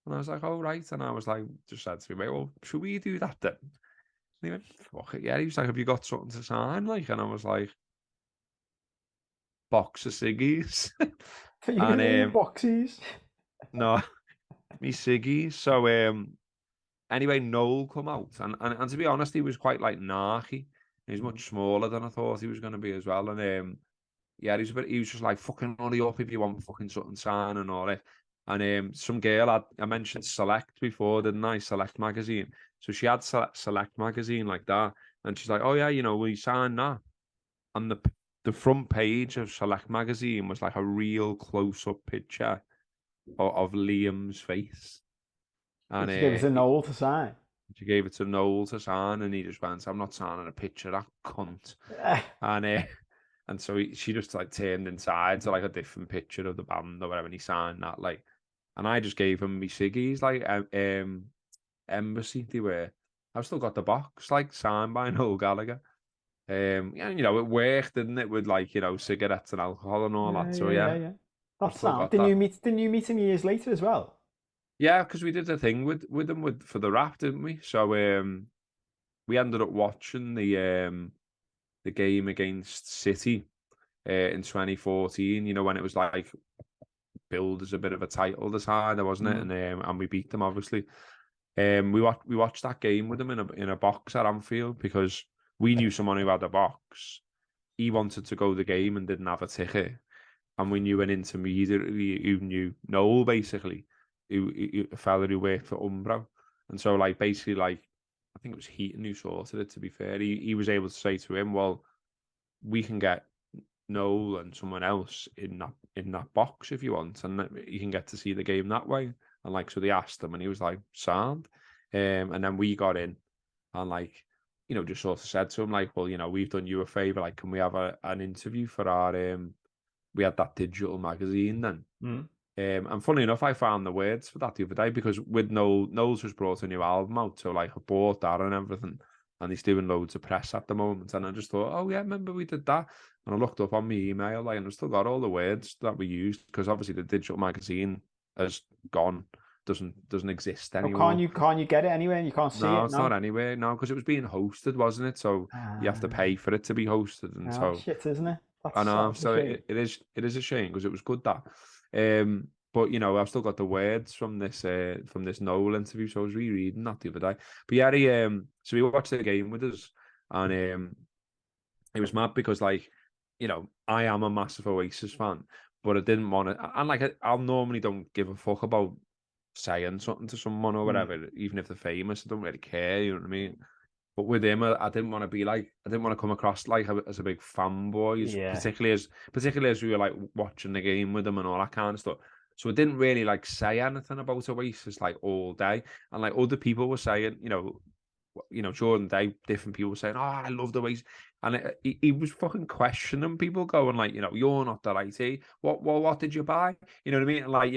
And I was like, oh, right. And I was like, just said to me, mate, well, should we do that then? And he went, fuck it, yeah. He was like, have you got something to sign? Like, and I was like, box of ciggies. For you and boxies. No, me ciggies. So anyway, Noel come out. And to be honest, he was quite like narky. He was much smaller than I thought he was going to be as well. And yeah, he was just like, fucking hurry up if you want fucking something signed and all that. And some girl I mentioned Select before, didn't I? Select magazine. So she had Select magazine like that, and she's like, "Oh yeah, we signed that." And the front page of Select magazine was like a real close up picture of Liam's face, and Did you give it to Noel to sign? she gave it to Noel to sign, and he just went, "I'm not signing a picture, that cunt." And so she just like turned inside to like a different picture of the band or whatever, and he signed that like. And I just gave him me ciggies, like Embassy they were. I've still got the box, like signed by Noel Gallagher. Yeah, you know, it worked, didn't it, with like, you know, cigarettes and alcohol and all Yeah, that. So yeah, yeah, yeah, yeah. I've That's still sound. got that. Didn't you meet him years later as well? Yeah, because we did a thing with them for the rap, didn't we? So we ended up watching the game against City in 2014. You know, when it was like billed as a bit of a title decider, wasn't it? Mm. And we beat them obviously. We watched that game with them in a box at Anfield because we knew someone who had a box. He wanted to go to the game and didn't have a ticket, and we knew an intermediary who knew Noel basically, a fella who worked for Umbro, and so like basically like I think it was Heaton who sorted it. To be fair, he was able to say to him, "Well, we can get Noel and someone else in that box if you want, and you can get to see the game that way." And like so, they asked him, and he was like, "Sound," and then we got in, and like you know just sort of said to him like, "Well, you know, we've done you a favor. Like, can we have an interview for our we had that digital magazine then." Mm. And funny enough, I found the words for that the other day because with Noel's just brought a new album out, so like I bought that and everything, and he's doing loads of press at the moment. And I just thought, oh yeah, remember we did that? And I looked up on my email, like, and I've still got all the words that we used because obviously the digital magazine has gone, doesn't exist Oh, anymore. can't you get it anywhere? You can't see No, it it's not now. anywhere. No, because it was being hosted, wasn't it? So you have to Ah, pay for it to be hosted, and ah, so shit, isn't it? I know, That's a so shame. it is a shame because it was good that. But you know, I've still got the words from this Noel interview, so I was rereading that the other day. But yeah, so we watched the game with us, and it was mad because like, you know, I am a massive Oasis fan, but I didn't want to, and like I'll normally don't give a fuck about saying something to someone or Mm. whatever, even if they're famous, I don't really care, you know what I mean? But with him, I didn't want to be like, I didn't want to come across like as a big fanboy, Yeah. particularly as we were like watching the game with him and all that kind of stuff. So I didn't really like say anything about Oasis like all day, and like other people were saying, during the day, different people were saying, "Oh, I love the Oasis," and he was fucking questioning people, going like, "You're not the right age. What did you buy?" You know what I mean? And like,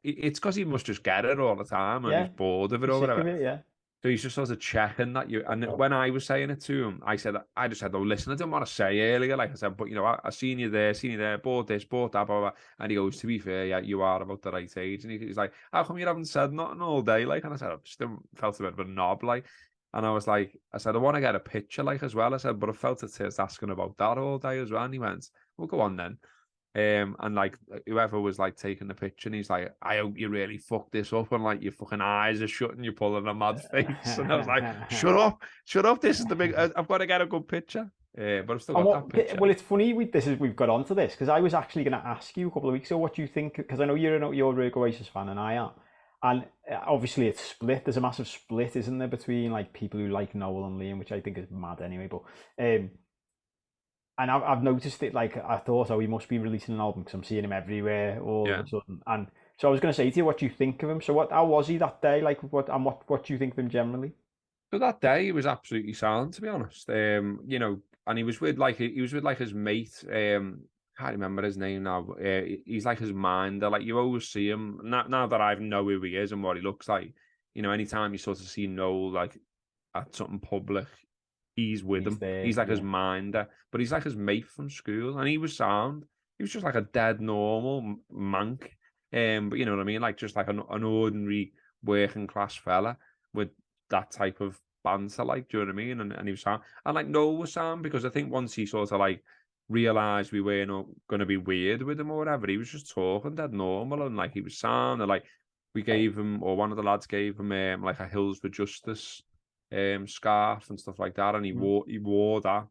it's because he must just get it all the time and he's Yeah. bored of it You're or sick of whatever. it, yeah. So he's just sort of checking that you. And when I was saying it to him, I just said, "Oh, listen, I didn't want to say earlier." Like I said, but I seen you there, bought this, bought that, blah, blah, blah. And he goes, "To be fair, yeah, you are about the right age." And he's like, "How come you haven't said nothing all day?" Like, and I said, "I just felt a bit of a knob." Like, and I was like, I said, "I want to get a picture, like, as well." I said, "But I felt it says asking about that all day as well." And he went, "Well, go on then." And like whoever was like taking the picture, and he's like, "I hope you really fucked this up," and like your fucking eyes are shut and you're pulling a mad face. And I was like, shut up, this is the big, I've got to get a good picture." But I've still And got that picture. well, it's funny with this as we've got onto this because I was actually going to ask you a couple of weeks ago what you think because I know you're a Oasis fan and I am, and obviously it's split. There's a massive split, isn't there, between like people who like Noel and Liam, which I think is mad anyway. But and I've noticed it. Like I thought, oh, he must be releasing an album because I'm seeing him everywhere all of Yeah. a sudden. And so I was going to say to you what you think of him. So how was he that day? Like what do you think of him generally? So that day he was absolutely silent, to be honest. And he was with his mate. Can't remember his name now. But, he's like his minder. Like you always see him now that I know who he is and what he looks like. Anytime you sort of see Noel like at something public, he's with He's him. there, He's like his yeah. minder, but he's like his mate from school, and he was sound. He was just like a dead normal mank. But you know what I mean, like just like an ordinary working class fella with that type of banter, like, do you know what I mean? And he was sound, and like Noel was sound because I think once he sort of like realized we weren't going to be weird with him or whatever, he was just talking dead normal and like he was sound, and like we gave him, or one of the lads gave him like a Hills for Justice scarf and stuff like that, and he Mm. wore that,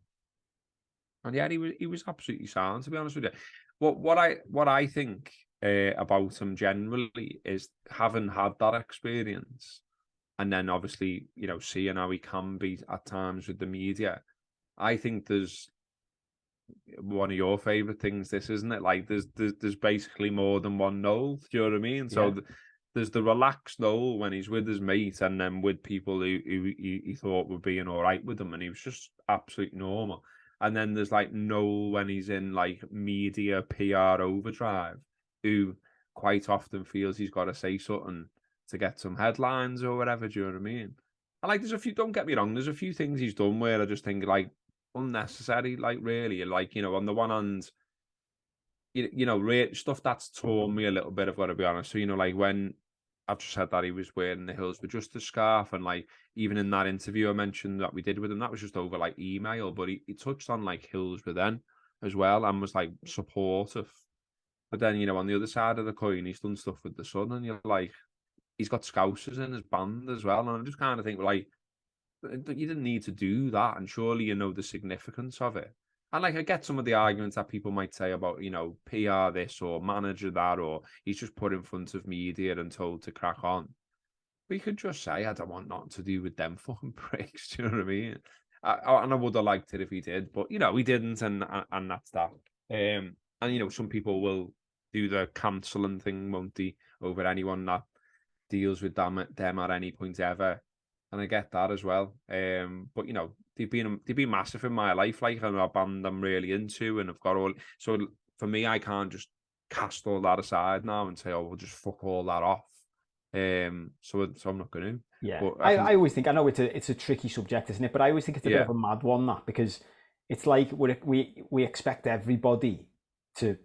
and yeah, he was absolutely sound, to be honest with you. What I think about him generally is having had that experience, and then obviously seeing how he can be at times with the media. I think there's one of your favorite things, this isn't it? Like there's basically more than one Noel. Do you know what I mean? So Yeah. there's the relaxed Noel when he's with his mate, and then with people who he thought were being all right with him, and he was just absolutely normal. And then there's like Noel when he's in like media PR overdrive, who quite often feels he's got to say something to get some headlines or whatever. Do you know what I mean? And like, there's a few. Don't get me wrong. There's a few things he's done where I just think like, unnecessary. Like really, like on the one hand, stuff that's torn me a little bit. I've got to be honest. So like when I've just said that he was wearing the Hills with Justice scarf, and like even in that interview I mentioned that we did with him, that was just over like email, but he touched on like Hills with then as well and was like supportive. But then on the other side of the coin, he's done stuff with the Sun, and you're like, he's got Scousers in his band as well, and I just kind of think like, you didn't need to do that, and surely you know the significance of it. And like I get some of the arguments that people might say about, PR this or manager that, or he's just put in front of media and told to crack on. But you could just say, I don't want nothing to do with them fucking pricks. Do you know what I mean? And I would have liked it if he did, but he didn't, and that's that. And some people will do the cancelling thing, won't they, over anyone that deals with them at any point ever. And I get that as well. But they've been massive in my life, like, and a band I'm really into, and I've got all. So for me, I can't just cast all that aside now and say, oh, we'll just fuck all that off. So I'm not going to. Yeah, But I always think, I know it's a tricky subject, isn't it? But I always think it's a bit of a mad one, that, because it's like we expect everybody to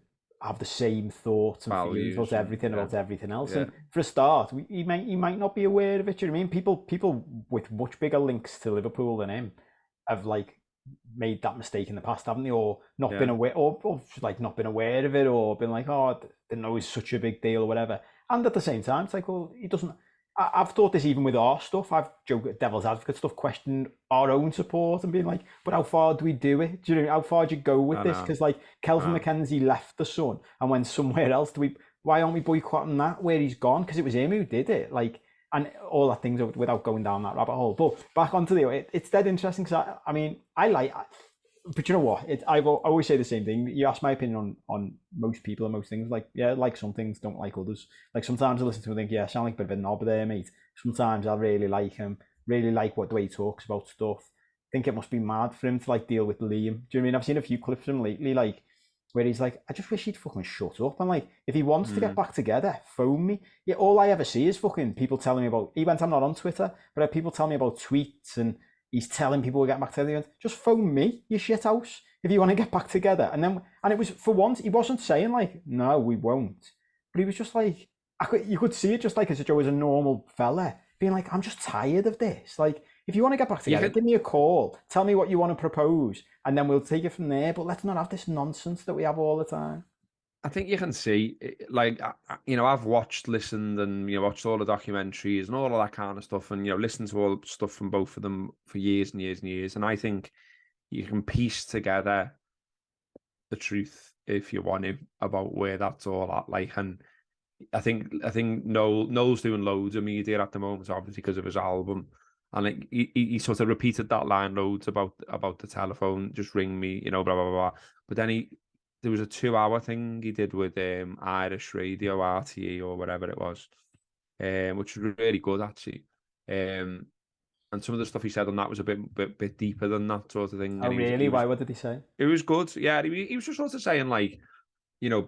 have the same thoughts and feelings about everything else. And for a start, he might not be aware of it. Do you know what I mean? People with much bigger links to Liverpool than him have like made that mistake in the past, haven't they? Or not been aware, or like not been aware of it, or been like, oh, I didn't know it's such a big deal or whatever. And at the same time, it's like, well, he doesn't. I've thought this even with our stuff. I've joked at Devil's Advocate stuff, questioned our own support and being like, but how far do we do it? Do you know how far do you go with this? Because like Kelvin McKenzie left the Sun and went somewhere else. Why aren't we boycotting that where he's gone? Because it was him who did it. Like, and all that things without going down that rabbit hole. But back onto it's dead interesting because I mean, I like. But you know what? I always say the same thing. You ask my opinion on most people and most things. Like, yeah, like some things, don't like others. Like sometimes I listen to him and think, yeah, I sound like a bit of a knob there, mate. Sometimes I really like him, really like the way he talks about stuff. I think it must be mad for him to like deal with Liam. Do you know what I mean? I've seen a few clips of him lately, like where he's like, I just wish he'd fucking shut up. And like, if he wants to get back together, phone me. Yeah, all I ever see is fucking people telling me about. I'm not on Twitter, but I have people telling me about tweets and. He's telling people to get back together. Just phone me, you shit house, if you want to get back together. And it was for once, he wasn't saying like, no, we won't. But he was just like, you could see it just like as Joe as a normal fella, being like, I'm just tired of this. Like, if you want to get back together, give me a call. Tell me what you want to propose. And then we'll take it from there. But let's not have this nonsense that we have all the time. I think you can see, like, I've watched, listened, and watched all the documentaries and all of that kind of stuff, and listened to all the stuff from both of them for years and years and years. And I think you can piece together the truth if you want to about where that's all at. Like, and I think Noel's doing loads of media at the moment, obviously because of his album, and he sort of repeated that line loads about the telephone, just ring me, blah blah blah. But then there was a 2-hour thing he did with Irish Radio, RTE or whatever it was, which was really good actually. And some of the stuff he said on that was a bit deeper than that sort of thing. Oh, really? Why? What did he say? It was good. Yeah, he was just sort of saying like,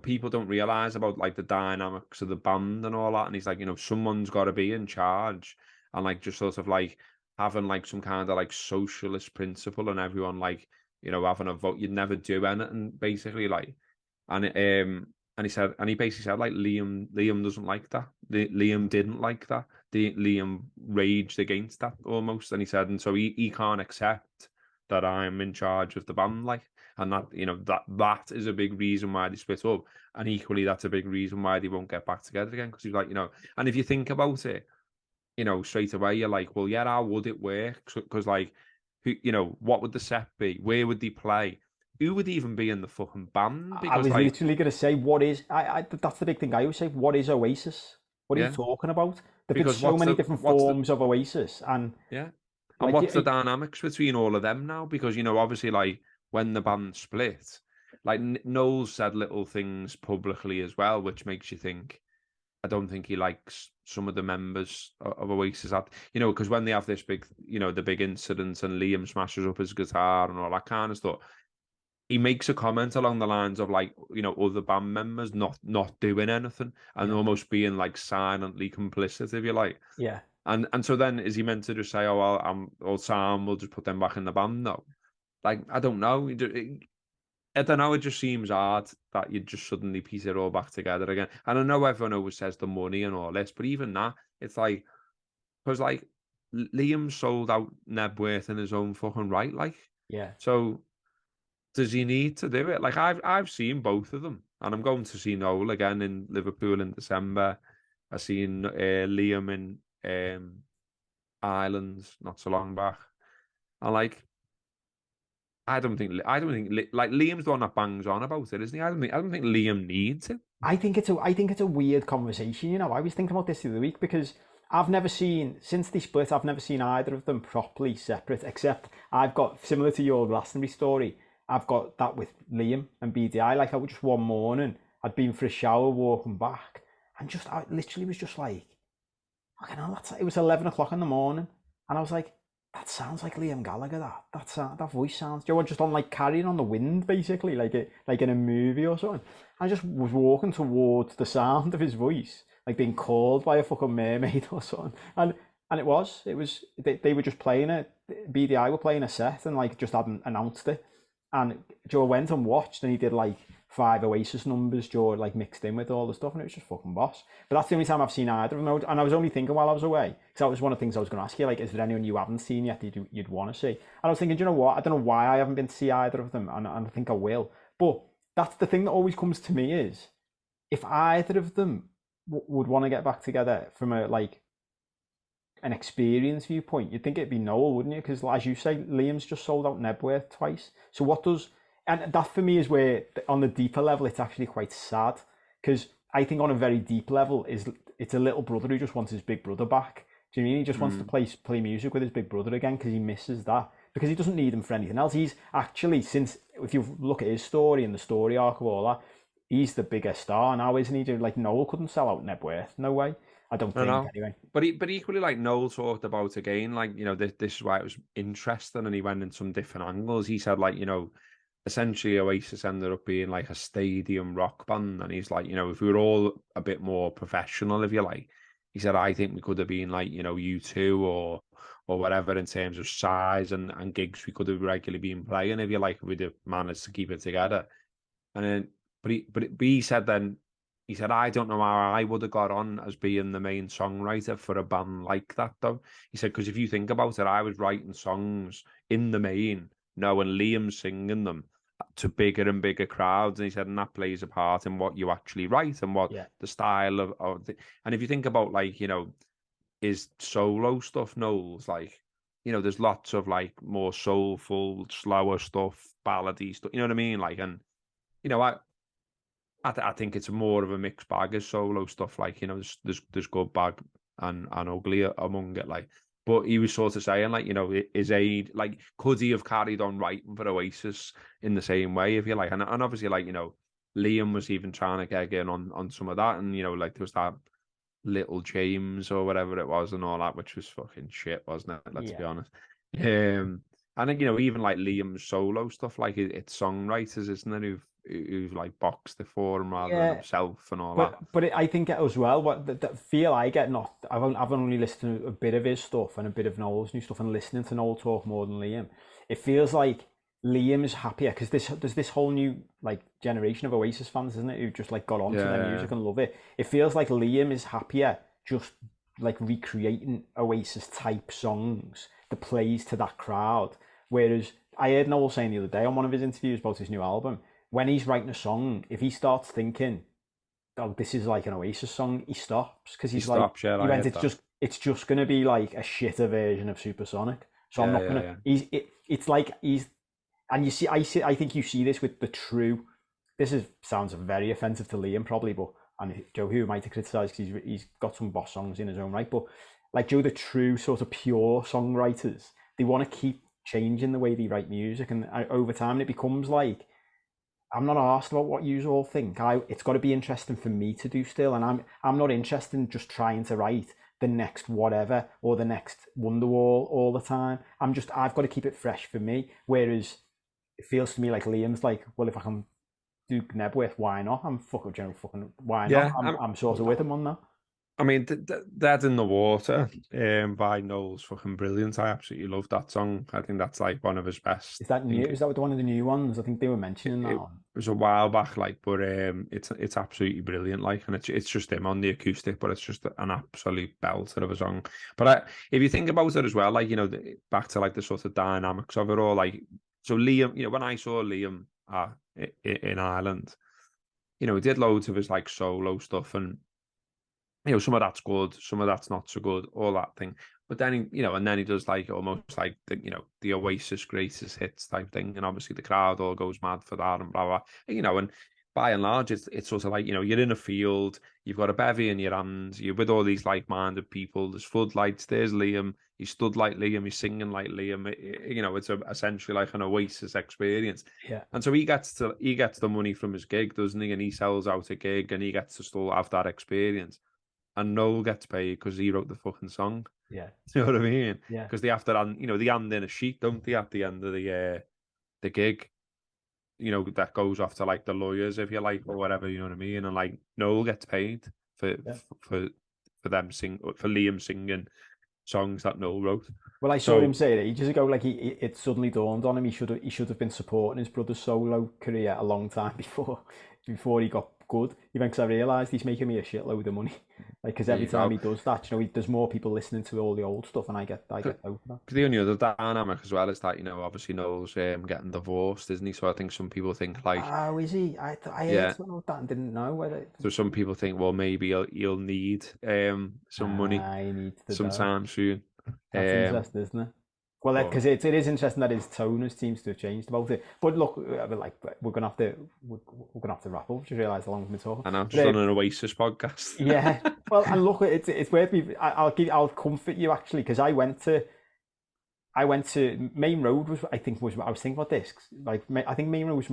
people don't realize about like the dynamics of the band and all that. And he's like, someone's got to be in charge, and like just sort of like having like some kind of like socialist principle, and everyone like. Having a vote, you'd never do anything basically, like, and he basically said like Liam doesn't like that. Liam didn't like that. Liam raged against that almost, and he said, and so he can't accept that I'm in charge of the band, like, and that that is a big reason why they split up, and equally that's a big reason why they won't get back together again, because he's like, and if you think about it, straight away you're like, well, yeah, how would it work? Because like. What would the set be? Where would they play? Who would even be in the fucking band? Because I was literally going to say, what is... that's the big thing I always say. What is Oasis? What are you talking about? There have been so many different forms of Oasis. And and like, what's the dynamics between all of them now? Because, obviously, like, when the band split, like, Noel said little things publicly as well, which makes you think, I don't think he likes some of the members of Oasis, because when they have this big, the big incident and Liam smashes up his guitar and all that kind of stuff, he makes a comment along the lines of like, other band members not doing anything and almost being like silently complicit, if you like. Yeah. And so then is he meant to just say, oh, well, Sam, we'll just put them back in the band now? like I don't know. I don't know. It just seems hard that you just suddenly piece it all back together again. And I know everyone always says the money and all this, but even that, it's like because like Liam sold out Nebworth in his own fucking right, like Yeah. so. Does he need to do it? Like I've seen both of them, and I'm going to see Noel again in Liverpool in December. I seen Liam in Ireland not so long back. And like I don't think like Liam's the one that bangs on about it, isn't he? I don't think Liam needs it. I think it's a weird conversation. You know, I was thinking about this the other week because I've never seen since they split. I've never seen either of them properly separate. Except I've got similar to your Glastonbury story. I've got that with Liam and BDI. Like I was just one morning, I'd been for a shower, walking back, and just I literally was just like, fucking hell, it was 11 o'clock in the morning, and I was like, that sounds like Liam Gallagher. That voice sounds. You know, just on like carrying on the wind, basically, like in a movie or something. I just was walking towards the sound of his voice, like being called by a fucking mermaid or something, and it was they were just playing it. BDI were playing a set and like just hadn't announced it, and Joe went and watched, and he did like 5 Oasis numbers, Joe like mixed in with all the stuff, and it was just fucking boss. But that's the only time I've seen either of them. And I was only thinking while I was away, because that was one of the things I was going to ask you, like, is there anyone you haven't seen yet that you'd want to see? And I was thinking, do you know what? I don't know why I haven't been to see either of them, and I think I will. But that's the thing that always comes to me is, if either of them would want to get back together from a like an experience viewpoint, you'd think it'd be Noel, wouldn't you? Because as you say, Liam's just sold out Nebworth twice. So what does, and that for me is where on the deeper level it's actually quite sad, because I think on a very deep level it's a little brother who just wants his big brother back. Do you know what I mean? He just wants to play music with his big brother again because he misses that, because he doesn't need him for anything else. He's actually, since if you look at his story and the story arc of all that, he's the biggest star now, isn't he? Like Noel couldn't sell out Nebworth, no way. I don't I think know. anyway. But equally, like Noel talked about again, like, this is why it was interesting, and he went in some different angles. He said, like, essentially Oasis ended up being like a stadium rock band, and he's like, if we were all a bit more professional, if you like, he said, I think we could have been like, U2 or whatever in terms of size and gigs we could have regularly been playing, if you like, we'd have managed to keep it together. And then, but he said then, he said, I don't know how I would have got on as being the main songwriter for a band like that, though. He said, because if you think about it, I was writing songs in the main, knowing Liam singing them to bigger and bigger crowds. And he said, and that plays a part in what you actually write and what Yeah. the style of the, and if you think about like, his solo stuff, Noel's like, there's lots of like more soulful, slower stuff, ballady stuff, you know what I mean? Like, and, you know, I think it's more of a mixed bag as solo stuff. Like, there's good, bad, and ugly among it. Like, but he was sort of saying, like, is Aid, like, could he have carried on writing for Oasis in the same way, if you like? And obviously, like, Liam was even trying to get in on some of that, and like there was that Little James or whatever it was and all that, which was fucking shit, wasn't it? Let's be Yeah. honest. I think even like Liam's solo stuff, like it's songwriters, isn't it, who've like boxed it for him rather than Yeah. himself and all that. But I think as well, what the feel I get, not I've only listened to a bit of his stuff and a bit of Noel's new stuff, and listening to Noel talk more than Liam, it feels like Liam is happier because there's this whole new like generation of Oasis fans, isn't it, who just like got onto their Yeah, music and love it. It feels like Liam is happier just like recreating Oasis type songs that plays to that crowd. Whereas I heard Noel saying the other day on one of his interviews about his new album, when he's writing a song, if he starts thinking, oh, this is like an Oasis song, he stops because he he's like, stopped. Yeah, he I went, heard that. it's just gonna be like a shitter version of Supersonic. So I'm Yeah, not yeah, gonna. yeah. It's like he's, and you see, I think you see this with the true. This is sounds very offensive to Liam probably, but and Joe, who might have criticised because he's got some boss songs in his own right, but like Joe, the true sort of pure songwriters, they want to keep changing the way they write music, and over time it becomes like, I'm not asked about what you all think. It's got to be interesting for me to do still, and I'm not interested in just trying to write the next whatever or the next Wonderwall all the time. I've got to keep it fresh for me. Whereas it feels to me like Liam's like, well, if I can do Nebworth, why not? I'm fucking general fucking why not? Yeah, I'm sort of with him on that. I mean, Dead in the Water by Noel's fucking brilliant. I absolutely love that song. I think that's like one of his best. Is that I new? think Is that one of the new ones? I think they were it, mentioning that it one. was a while back, like, but it's absolutely brilliant. Like, and it's just him on the acoustic, but it's just an absolute belter of a song. But if you think about it as well, like, back to like the sort of dynamics of it all, like, so Liam, when I saw Liam in Ireland, he did loads of his like solo stuff, and some of that's good, some of that's not so good, all that thing. But then and then he does like almost like the Oasis greatest hits type thing, and obviously the crowd all goes mad for that and blah blah. And by and large, it's sort of like you're in a field, you've got a bevy in your hands, you're with all these like-minded people. There's floodlights. There's Liam. He's stood like Liam. He's singing like Liam. It's essentially like an Oasis experience. Yeah. And so he gets the money from his gig, doesn't he? And he sells out a gig, and he gets to still have that experience. And Noel gets paid because he wrote the fucking song. Yeah. You know what I mean? Yeah. Because they have to, they hand in a sheet, don't they, at the end of the gig? That goes off to like the lawyers, if you like, or whatever. You know what I mean? And like Noel gets paid for them for Liam singing songs that Noel wrote. Well, I saw him say it ages ago. Like it suddenly dawned on him he should have been supporting his brother's solo career a long time before he got good. Even because I realised he's making me a shitload of money. Like because every time he does that, there's more people listening to all the old stuff, and I get over that. Because the only other dynamic as well is that obviously Noel's getting divorced, isn't he? So I think some people think like, oh, is he? I heard something about that and didn't know whether. So some people think, well, maybe he'll need some money sometime soon. That's interesting, isn't it? Well, because it is interesting that his tone seems to have changed about it. But look, we're gonna have to wrap up. Just realise how long we've been talking. And I'm just on an Oasis podcast. Yeah. Well, and look, it's worth me. I'll comfort you actually, because I went to Main Road I was thinking about this. Like I think Main Road was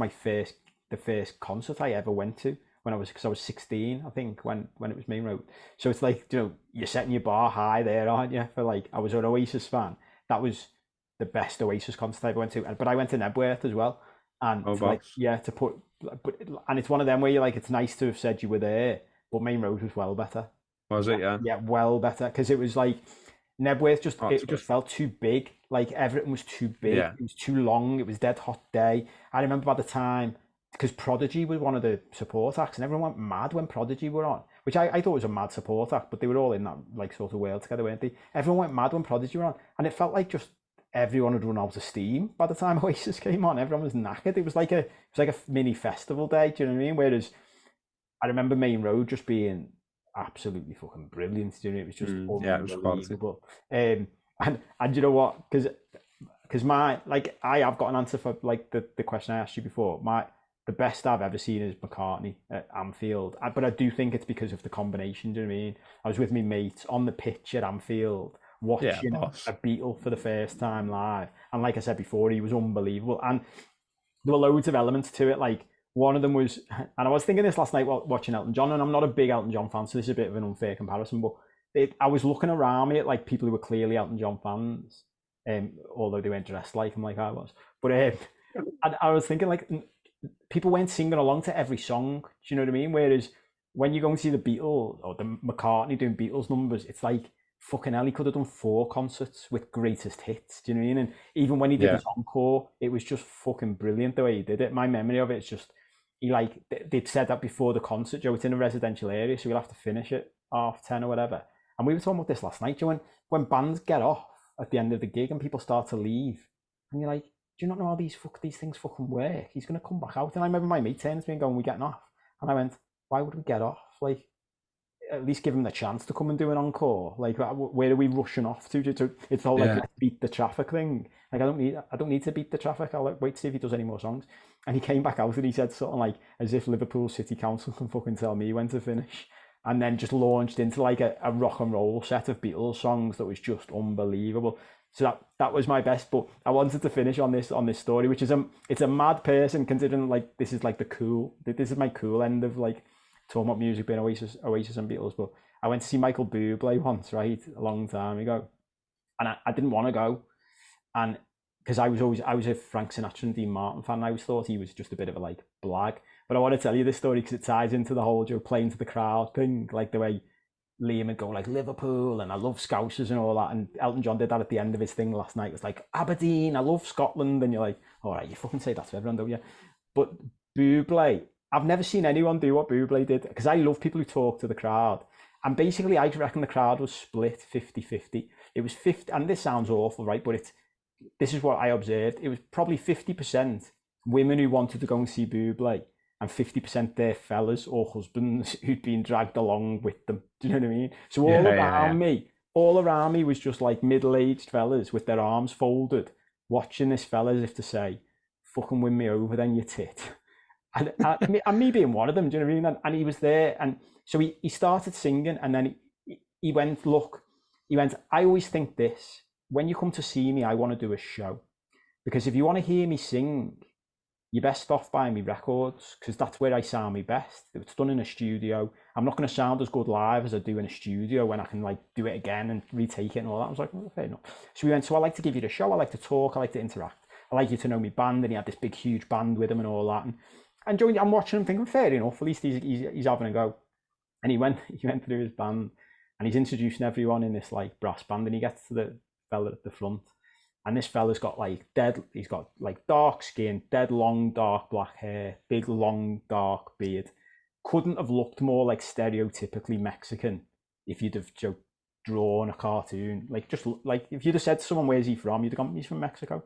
the first concert I ever went to because I was 16, I think, when it was Main Road. So it's like, you're setting your bar high there, aren't you? For like, I was an Oasis fan. That was the best Oasis concert I ever went to. But I went to Nebworth as well. And and it's one of them where you're like, it's nice to have said you were there, but Main Road was well better. Was it? Yeah. Yeah, well better. Because it was like, Nebworth just felt too big. Like everything was too big. Yeah. It was too long. It was dead hot day. I remember by the time, because Prodigy was one of the support acts, and everyone went mad when Prodigy were on, which I thought was a mad support act, but they were all in that like sort of world together, weren't they? Everyone went mad when Prodigy were on, and it felt like just everyone had run out of steam by the time Oasis came on. Everyone was knackered. It was like a mini festival day. Do you know what I mean? Whereas I remember Main Road just being absolutely fucking brilliant. Do you know? It was just unbelievable. And you know what? Because I have got an answer for like the question I asked you before. The best I've ever seen is McCartney at Anfield, but I do think it's because of the combination. Do you know what I mean? I was with my mates on the pitch at Anfield watching a Beatle for the first time live, and like I said before, he was unbelievable. And there were loads of elements to it. Like one of them was, and I was thinking this last night while watching Elton John, and I'm not a big Elton John fan, so this is a bit of an unfair comparison, but I was looking around me at like people who were clearly Elton John fans, although they weren't dressed like him like I was. But and I was thinking like, people weren't singing along to every song. Do you know what I mean? Whereas when you go and see the Beatles or the McCartney doing Beatles numbers, it's like, fucking hell, he could have done 4 concerts with greatest hits. Do you know what I mean? And even when he did his encore, it was just fucking brilliant the way he did it. My memory of it is just, they'd said that before the concert, Joe, it's in a residential area, so we'll have to finish it 10:30 or whatever. And we were talking about this last night, Joe, when bands get off at the end of the gig and people start to leave, and you're like, do you not know how these things fucking work? He's going to come back out. And I remember my mate turning to me and going, we're getting off. And I went, why would we get off? Like, at least give him the chance to come and do an encore. Like, where are we rushing off to? It's all like, let's beat the traffic thing. Like, I don't need to beat the traffic. I'll wait to see if he does any more songs. And he came back out and he said something like, as if Liverpool City Council can fucking tell me when to finish. And then just launched into like a rock and roll set of Beatles songs that was just unbelievable. So that was my best, but I wanted to finish on this story, which is it's a mad person, considering like this is like this is my cool end of like talking about music being Oasis and Beatles. But I went to see Michael Bublé once, right, a long time ago, and I didn't want to go, and because I was a Frank Sinatra and Dean Martin fan, and I always thought he was just a bit of a like blag. But I want to tell you this story because it ties into the whole Joe playing to the crowd thing, like the way Liam would go like Liverpool, and I love Scousers and all that. And Elton John did that at the end of his thing last night. It was like Aberdeen, I love Scotland, and you're like, all right, you fucking say that to everyone, don't you? But Buble, I've never seen anyone do what Buble did, because I love people who talk to the crowd. And basically, I reckon the crowd was split 50-50. It was 50, and this sounds awful, right? But this is what I observed. It was probably 50% women who wanted to go and see Buble, and 50% their fellas or husbands who'd been dragged along with them. Do you know what I mean? So Yeah. all around me was just like middle-aged fellas with their arms folded, watching this fella as if to say, fucking win me over then, you tit. And me being one of them, do you know what I mean? And he was there, and so he started singing, and then he went, look, he went, I always think this, when you come to see me, I want to do a show. Because if you want to hear me sing, you're best off buying me records, because that's where I sound my best. If it's done in a studio, I'm not going to sound as good live as I do in a studio when I can like do it again and retake it and all that. I was like, well, fair enough. So we went, so I like to give you the show, I like to talk, I like to interact. I like you to know me band, and he had this big, huge band with him and all that. And Joey, I'm watching him thinking, fair enough, at least he's having a go. And he went through his band, and he's introducing everyone in this like brass band, and he gets to the fella at the front, and this fella's got like he's got like dark skin, dead long dark black hair, big long dark beard. Couldn't have looked more like stereotypically Mexican if you'd have drawn a cartoon. Like just like if you'd have said to someone, where's he from? You'd have gone, he's from Mexico.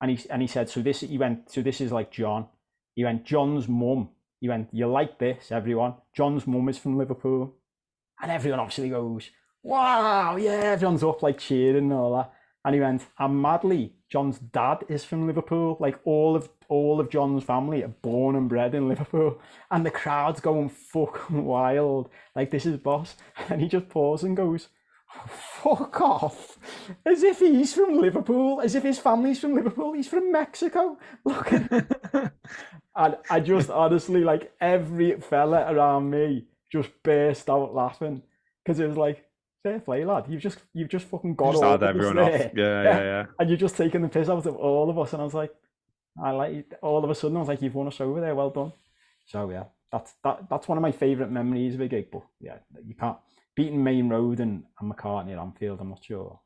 And he said, so this is like John. He went, John's mum. He went, you like this, everyone? John's mum is from Liverpool. And everyone obviously goes, wow, yeah, everyone's up like cheering and all that. And he went, and madly, John's dad is from Liverpool. Like all of John's family are born and bred in Liverpool. And the crowd's going fucking wild. Like, this is boss. And he just pauses and goes, fuck off. As if he's from Liverpool, as if his family's from Liverpool. He's from Mexico. Look at And I just honestly, like, every fella around me just burst out laughing, because it was like, fair play, lad. You've just fucking You got just all had of us everyone off. there. Yeah, Yeah. yeah, And you're just taking the piss out of all of us. And I was like, I like it. All of a sudden I was like, you've won us over there, well done. So yeah, that's one of my favourite memories of a gig. But yeah, you can't beating Main Road and McCartney at Anfield. I'm not sure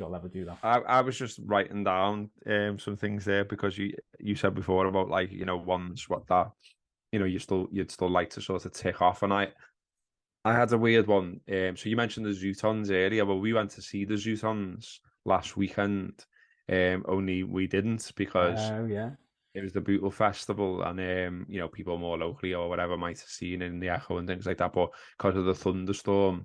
I'll ever do that. I was just writing down some things there because you said before about like ones what that you'd still like to sort of tick off, and I had a weird one. So you mentioned the Zootons earlier. Well, we went to see the Zootons last weekend. Only we didn't because Oh yeah. it was the Bootle Festival, and people more locally or whatever might have seen it in the Echo and things like that. But because of the thunderstorm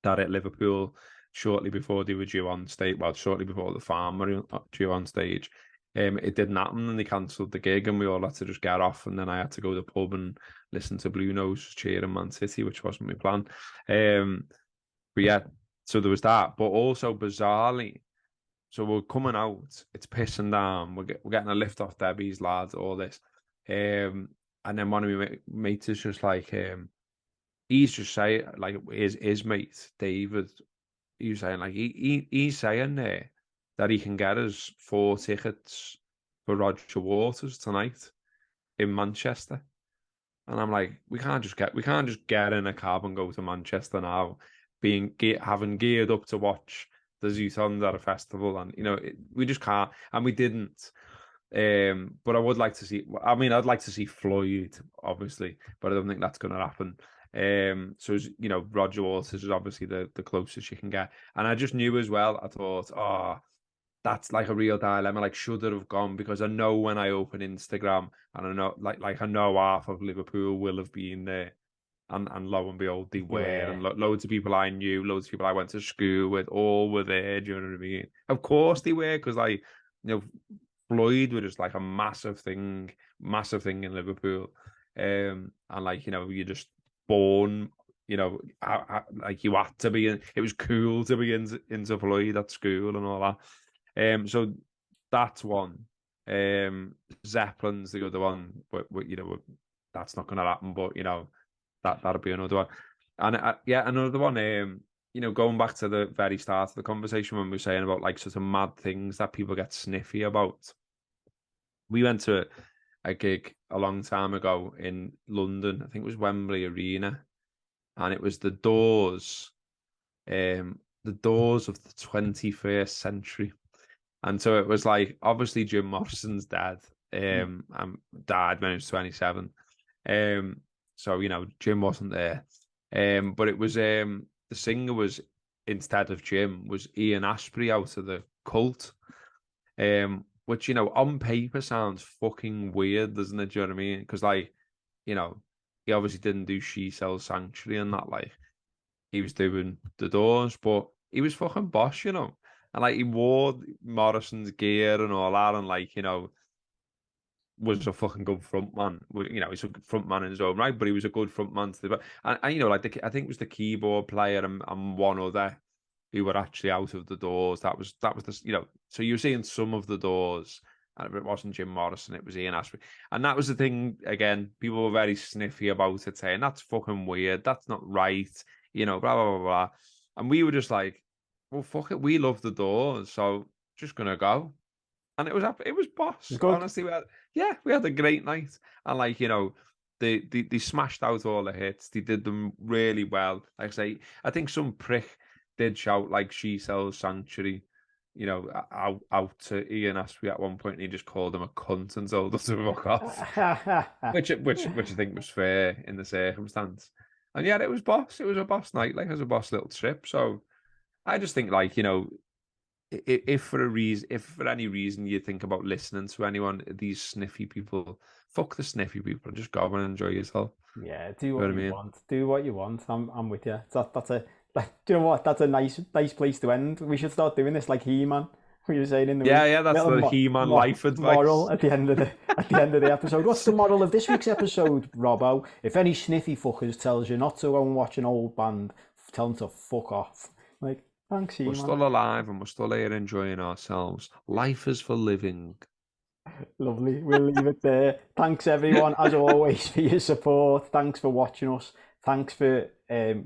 that at Liverpool shortly before they were due on stage, well, shortly before the Farm were due on stage, it didn't happen, and they cancelled the gig, and we all had to just get off, and then I had to go to the pub and listen to Blue Nose cheering Man City, which wasn't my plan. But yeah, so there was that, but also bizarrely, so we're coming out, it's pissing down, we're getting a lift off Debbie's, lads, all this, and then one of my mates is just like, he's just saying, like, his mate David, he's saying like he's saying there that he can get us 4 tickets for Roger Waters tonight in Manchester. And I'm like, we can't just get in a cab and go to Manchester now, having geared up to watch the Zootons at a festival, and we just can't, and we didn't. But I would like to see. I mean, I'd like to see Floyd, obviously, but I don't think that's going to happen. So Roger Waters is obviously the closest you can get, and I just knew as well. I thought, oh, that's like a real dilemma. Like, should it have gone? Because I know when I open Instagram, and I know, like I know half of Liverpool will have been there, and lo and behold, they were, Yeah. and loads of people I knew, loads of people I went to school with, all were there. Do you know what I mean? Of course they were, because like Floyd were just like a massive thing in Liverpool, and like you're just born. Like you had to be in. It was cool to be into Floyd at school and all that. So that's one. Zeppelin's the other one, but that's not going to happen. But that'll be another one. And yeah, another one. Going back to the very start of the conversation when we were saying about like sort of mad things that people get sniffy about. We went to a gig a long time ago in London. I think it was Wembley Arena, and it was the Doors of the 21st century. And so it was like, obviously Jim Morrison's dead, died when he was 27. So, you know, Jim wasn't there. But it was, the singer was, instead of Jim, was Ian Astbury out of the Cult. Which, you know, on paper sounds fucking weird, doesn't it? Do you know what I mean? Because, like, you know, he obviously didn't do She Sells Sanctuary and that, like, he was doing the Doors, but he was fucking boss, you know. And like he wore Morrison's gear and all that, and like, you know, was a fucking good front man. You know, he's a good front man in his own right, but he was a good front man to the and you know, like I think it was the keyboard player and one other who were actually out of the Doors. That was the, you know, so you were seeing some of the Doors. And it wasn't Jim Morrison, it was Ian Astbury. And that was the thing, again, people were very sniffy about it, saying, that's fucking weird, that's not right, you know, blah, blah, blah, blah. And we were just like, well, fuck it, we love the Doors, so just gonna go. And it was boss. It's good. Honestly, we had a great night. And like, you know, they smashed out all the hits. They did them really well. Like I say, I think some prick did shout like She Sells Sanctuary, you know, out to Ian Astbury at one point, and he just called him a cunt and told us to fuck off. Which I think was fair in the circumstance. And yeah, it was boss. It was a boss night, like it was a boss little trip. So I just think, like, you know, if for any reason you think about listening to anyone, these sniffy people, fuck the sniffy people and just go and enjoy yourself. Yeah, do You know what what I you mean? want. Do what you want. I'm with you. That's a like, do you know what? That's a nice place to end. We should start doing this like He-Man. We were saying in the week. Yeah, that's Little the He-Man life moral advice. at the end of the episode. What's the moral of this week's episode, Robbo? If any sniffy fuckers tells you not to go and watch an old band, tell them to fuck off. Like, thanks, We're He-Man. still alive and we're still here enjoying ourselves. Life is for living. Lovely. We'll leave it there. Thanks, everyone, as always, for your support. Thanks for watching us. Thanks for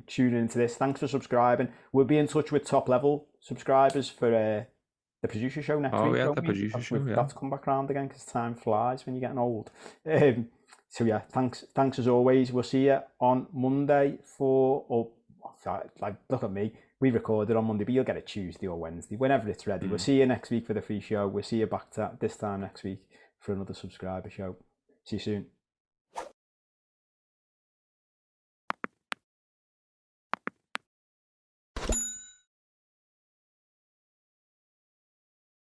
tuning into this. Thanks for subscribing. We'll be in touch with top level subscribers for the producer show next Oh week. yeah, Won't the we? producer show. Yeah. That's come back round again because time flies when you're getting old. So yeah, thanks as always. We'll see you on Monday like, look at me. We recorded on Monday, but you'll get it Tuesday or Wednesday, whenever it's ready. We'll see you next week for the free show. We'll see you back this time next week for another subscriber show. See you soon.